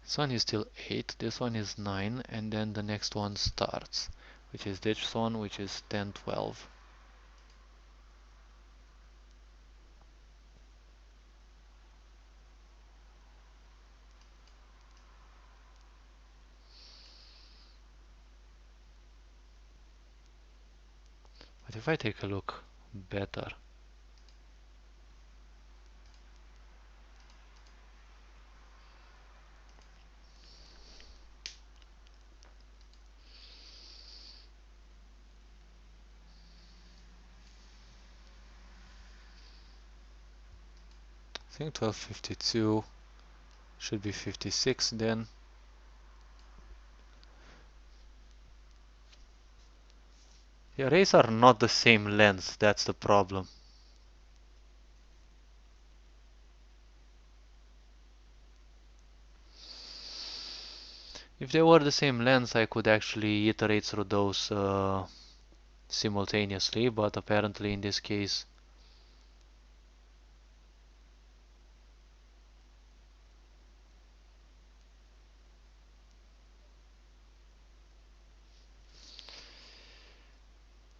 This one is still 8, this one is 9, and then the next one starts, which is this one, which is 10, 12. But if I take a look better, I think 1252 should be 56 then. The arrays are not the same length, that's the problem. If they were the same length, I could actually iterate through those simultaneously, but apparently in this case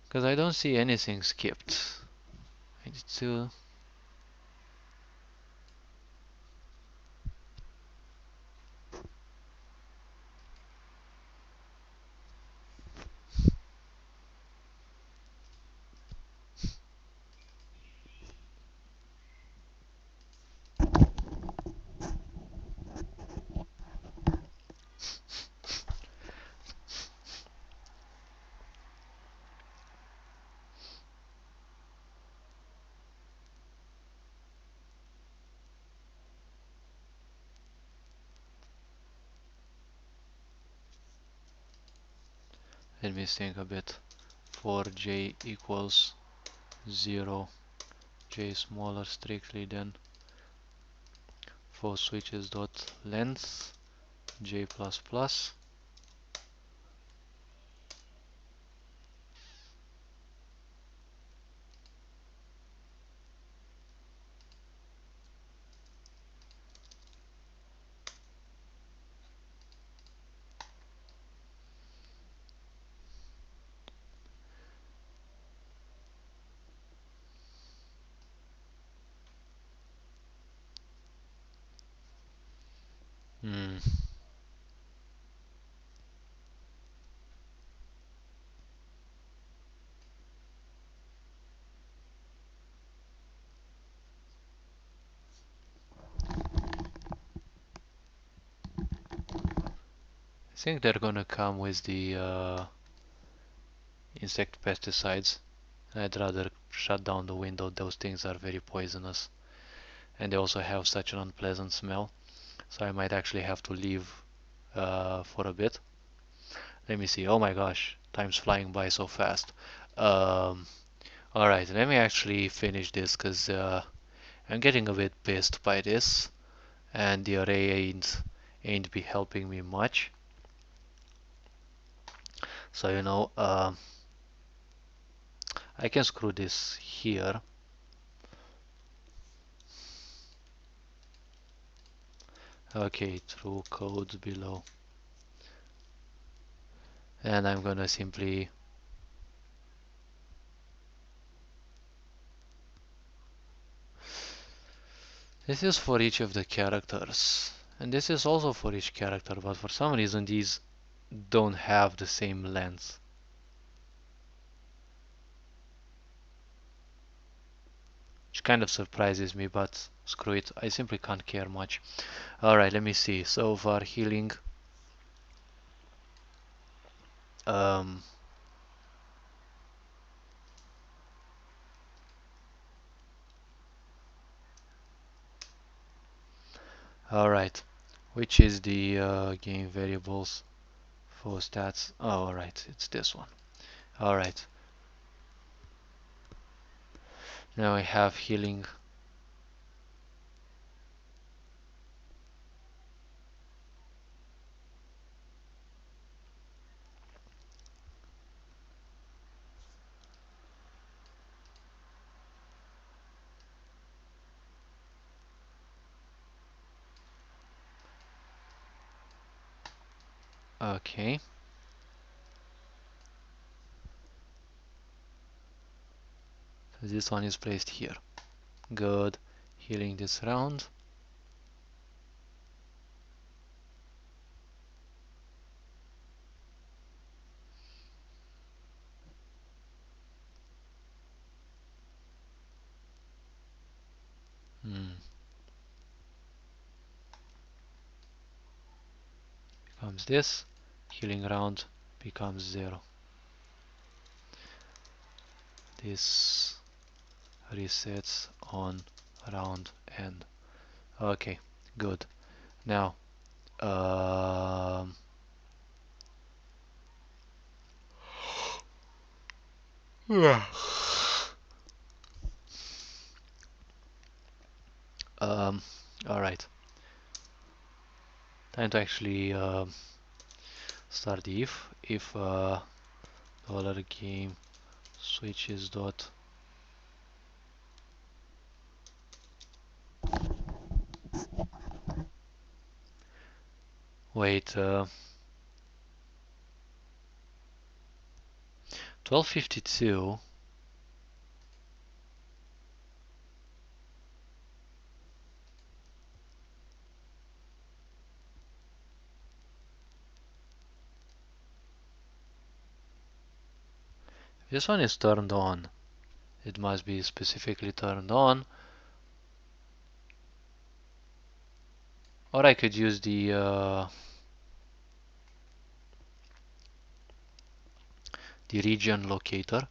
because I don't see anything skipped. I need to let me think a bit. For j equals 0, j smaller strictly than 4 switches dot length j plus plus. I think they're gonna come with the insect pesticides. I'd rather shut down the window. Those things are very poisonous, and they also have such an unpleasant smell. So I might actually have to leave for a bit. Let me see. Oh my gosh, time's flying by so fast. Um, all right, let me actually finish this because I'm getting a bit pissed by this, and the array ain't be helping me much. So I can screw this here. Okay, through codes below, and I'm gonna simply this is for each of the characters, and this is also for each character, but for some reason these don't have the same length. Which kind of surprises me, but screw it, I simply can't care much. Alright, let me see. So far healing. Um, Alright, which is the game variables for stats? Oh, alright, it's this one. Alright, now I have healing. Okay. So this one is placed here. Good. Healing this round. Becomes this. Healing round becomes 0. This resets on round end. Okay, good. Now, um, um, all right. Time to actually start the if dollar game switches dot. Wait, 1252. This one is turned on. It must be specifically turned on. Or I could use the region locator.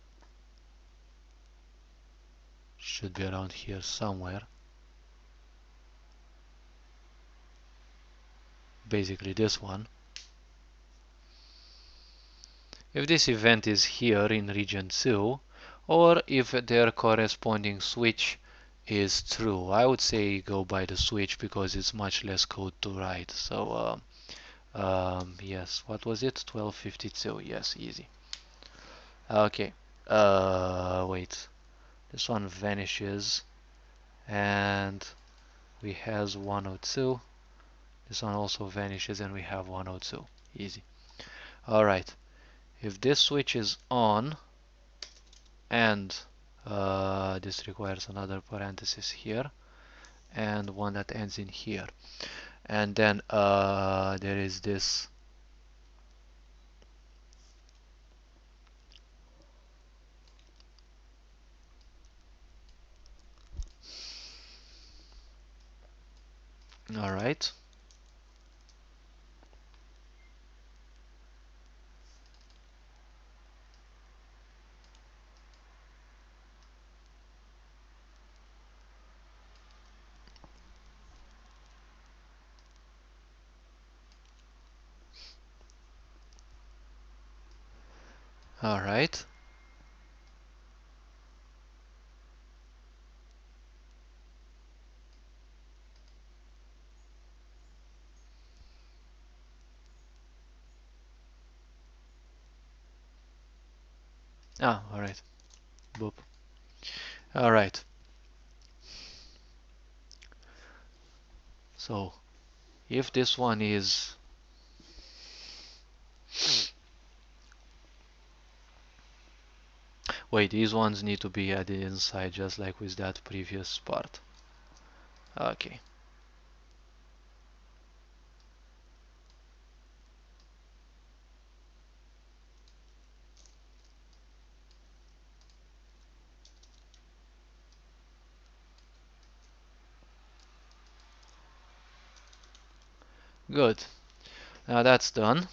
Should be around here somewhere. Basically this one. If this event is here in region 2, or if their corresponding switch is true. I would say go by the switch because it's much less code to write. So yes, what was it? 1252. Yes, easy. Okay. Wait. This one vanishes, and we has 102. This one also vanishes, and we have 102. Easy. All right. If this switch is on, and this requires another parenthesis here, and one that ends in here. And then there is this. All right. All right. Ah, all right. Boop. All right. So if this one is wait, these ones need to be added inside just like with that previous part. Okay. Good. Now that's done.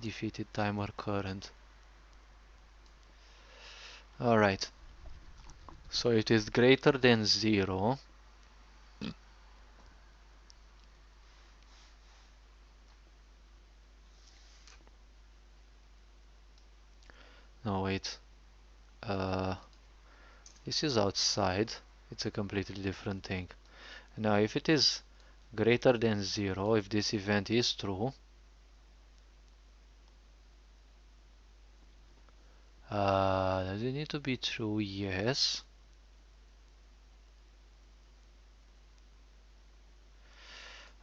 Defeated timer current. All right. So it is greater than 0. No, wait. Uh, this is outside. It's a completely different thing. Now, if it is greater than 0, if this event is true, does it need to be true? Yes.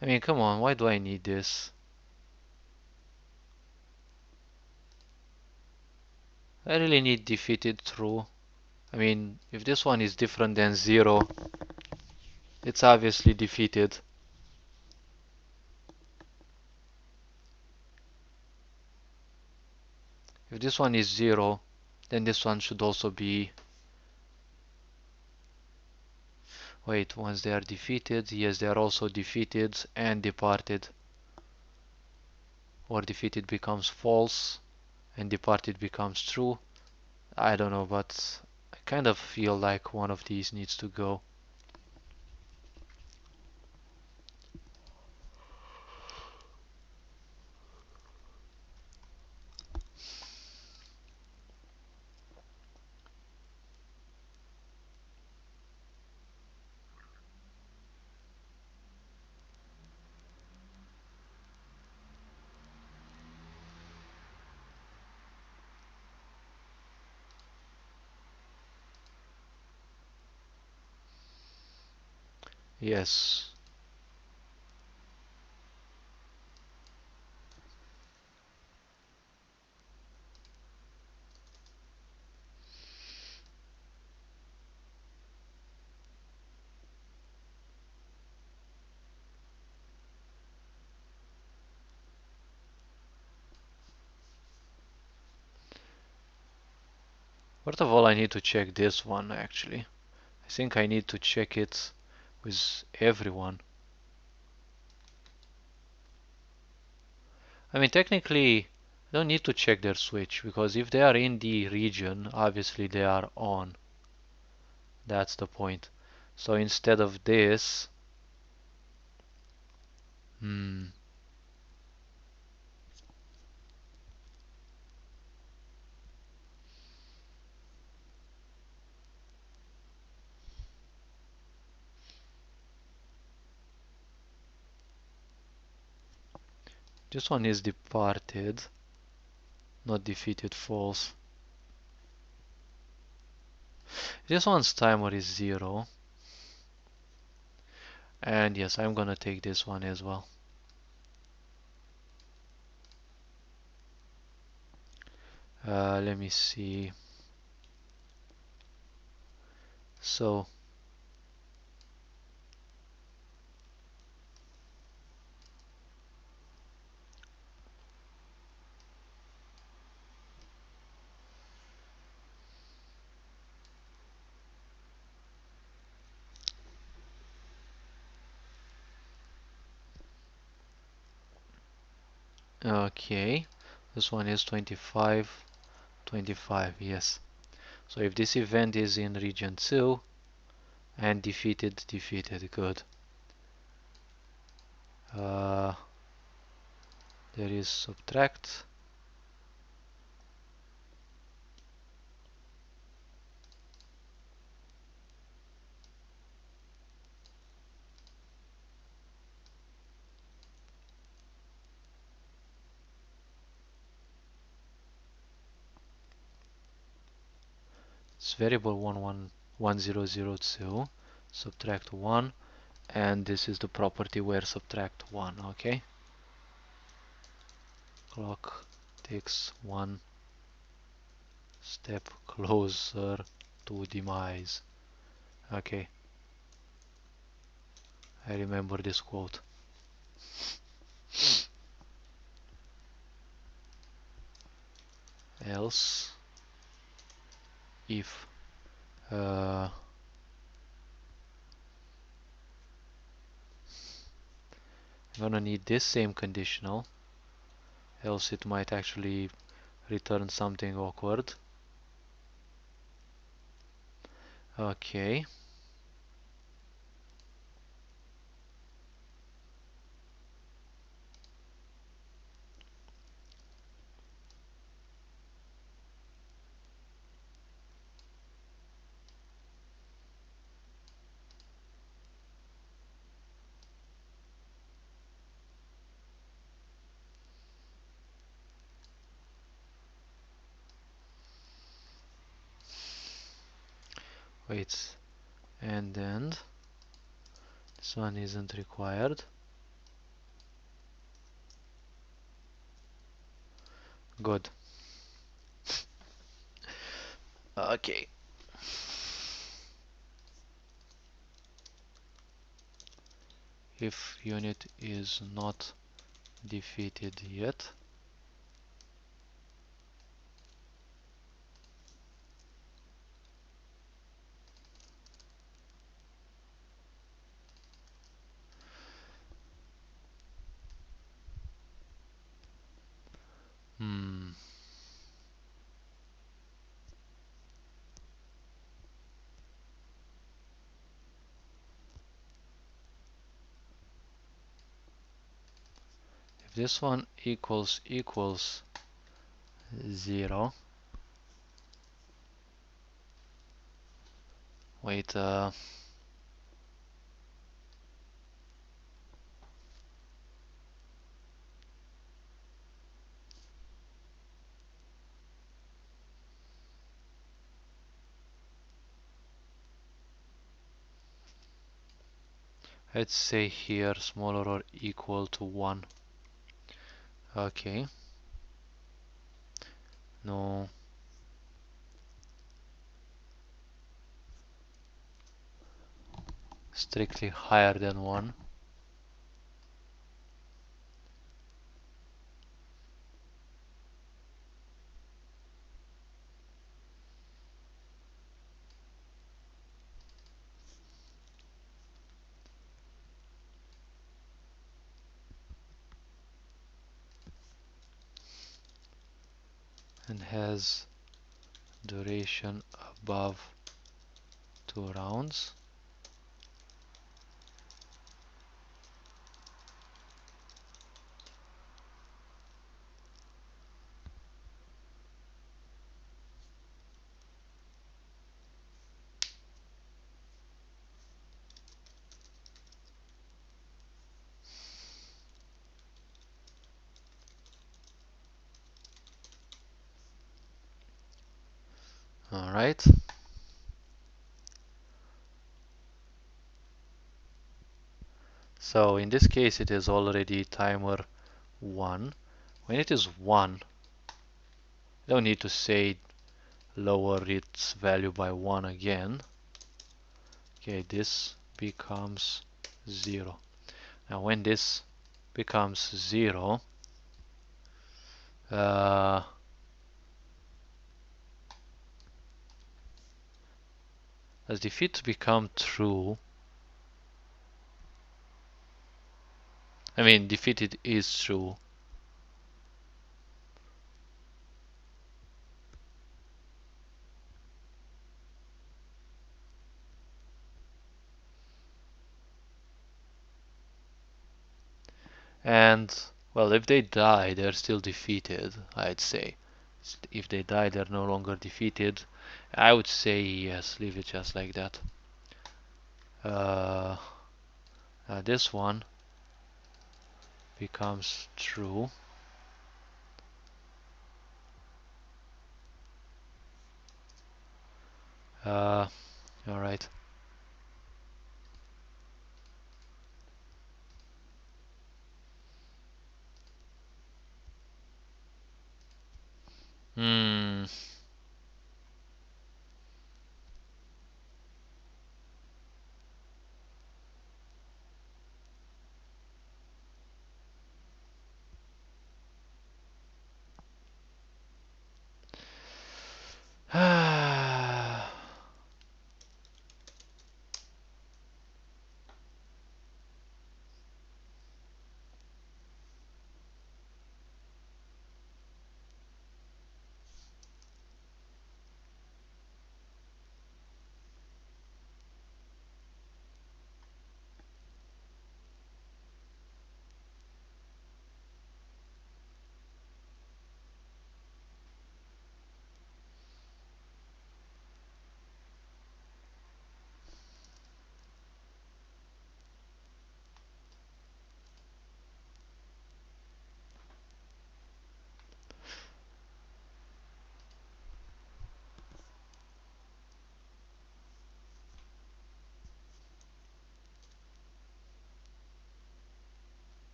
I mean, come on, why do I need this? I really need defeated true. I mean, if this one is different than 0, it's obviously defeated. If this one is 0, then this one should also be... Wait, once they are defeated, yes, they are also defeated and departed. Or defeated becomes false and departed becomes true. I don't know, but I kind of feel like one of these needs to go. Yes. First of all, I need to check this one actually. I think I need to check it with everyone. I mean, technically, I don't need to check their switch because if they are in the region, obviously they are on. That's the point. So instead of this, hmm, this one is departed, not defeated, false. This one's timer is 0. And yes, I'm gonna take this one as well. Let me see. So okay, this one is 25, 25, yes. So if this event is in region 2 and defeated, good. Uh, there is subtract. It's variable 1002, subtract 1, and this is the property where subtract 1, okay? Clock takes one step closer to demise. Okay, I remember this quote. Else, if I'm gonna need this same conditional, else it might actually return something awkward. Okay. Wait, and then this one isn't required. Good. Okay. If unit is not defeated yet, hmm, if this one equals 0, wait, let's say here smaller or equal to 1. Okay. No. Strictly higher than 1. And has duration above 2 rounds. Alright. So in this case it is already timer 1. When it is 1, Don't need to say lower its value by 1 again. Okay, this becomes 0. Now when this becomes 0, does defeat become true? I mean, defeated is true. And, well, if they die, they're still defeated, I'd say. If they die, they're no longer defeated. I would say yes, leave it just like that. This one becomes true. Alright. Hmm.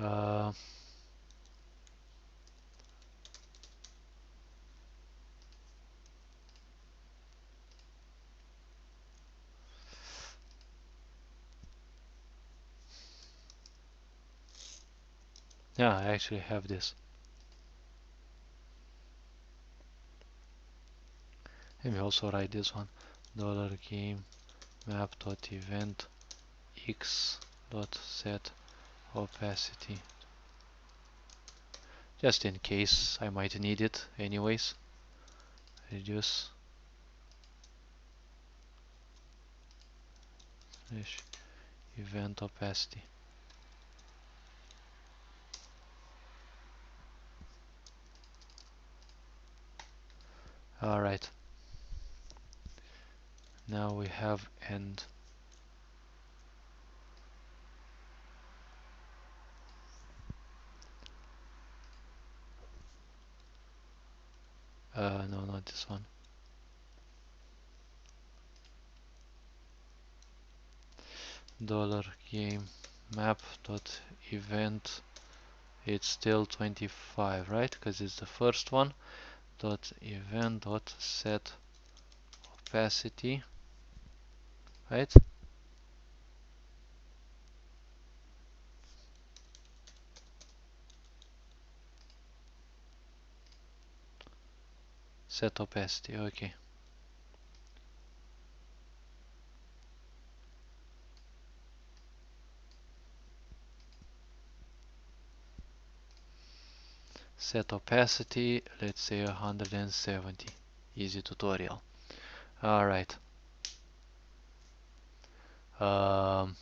uh, yeah, I actually have this. Let me also write this one. $game map.event x dot set opacity. Just in case I might need it anyways. Reduce event opacity. Alright. Now we have end. No, not this one. $game map dot event. It's still 25, right? Because it's the first one. Dot event dot set opacity, right? Set opacity, okay. Set opacity, let's say 170. Easy tutorial. Alright. Um,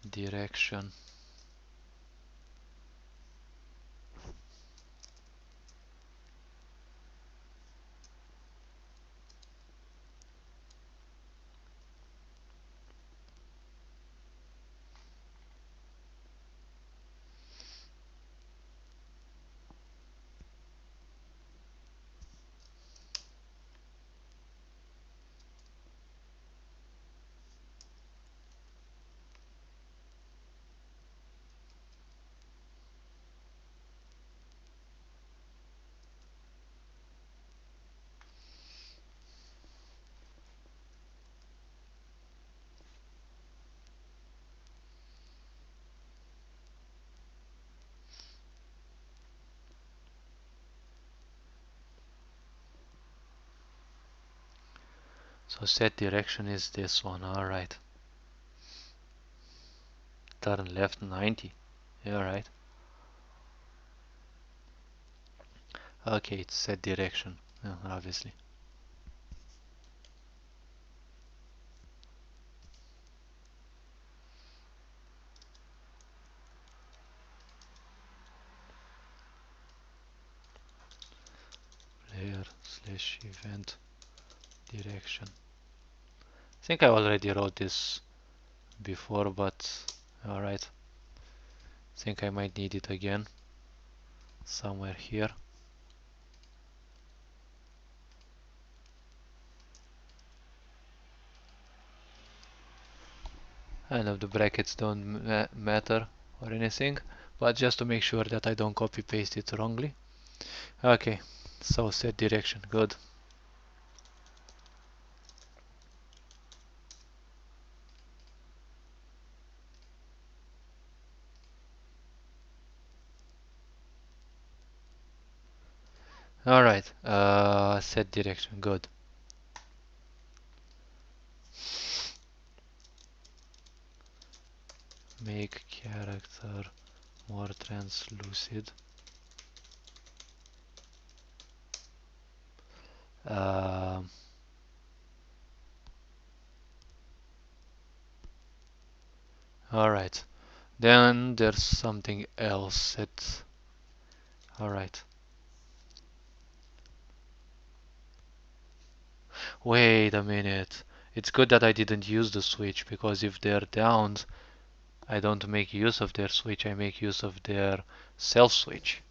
Direction. So set direction is this one. Alright. Turn left 90. Alright. Okay, it's set direction. Yeah, obviously. Player/event direction. I think I already wrote this before, but alright. Think I might need it again. Somewhere here. I know the brackets don't matter or anything, but just to make sure that I don't copy paste it wrongly. Okay, so set direction, good. Alright, set direction, good. Make character more translucid. Um, Alright, then there's something else that... Alright. Wait a minute. It's good that I didn't use the switch, because if they're down, I don't make use of their switch, I make use of their self switch.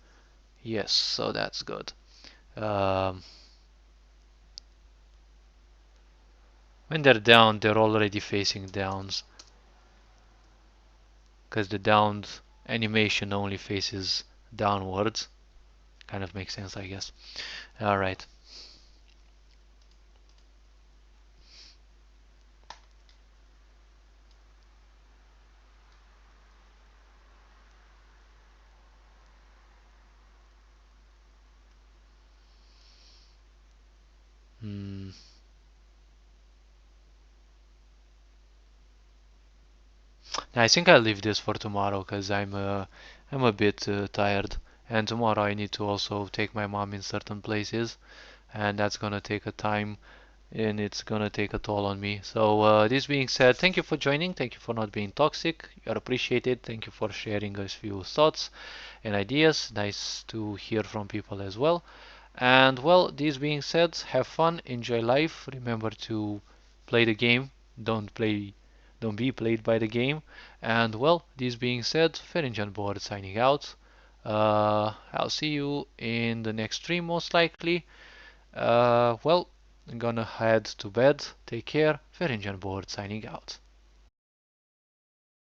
Yes, so that's good. Um, when they're down, they're already facing downs, because the downed animation only faces downwards. Kind of makes sense, I guess. Alright. Hmm. I think I'll leave this for tomorrow because I'm a bit tired, and tomorrow I need to also take my mom in certain places, and that's gonna take a time, and it's gonna take a toll on me. So this being said, thank you for joining. Thank you for not being toxic. You're appreciated. Thank you for sharing a few thoughts and ideas. Nice to hear from people as well. And well, this being said, have fun, enjoy life. Remember to play the game. Don't play, don't be played by the game. And well, this being said, Ferenjan Board signing out. I'll see you in the next stream most likely. Well, I'm gonna head to bed. Take care. Ferenjan Board signing out.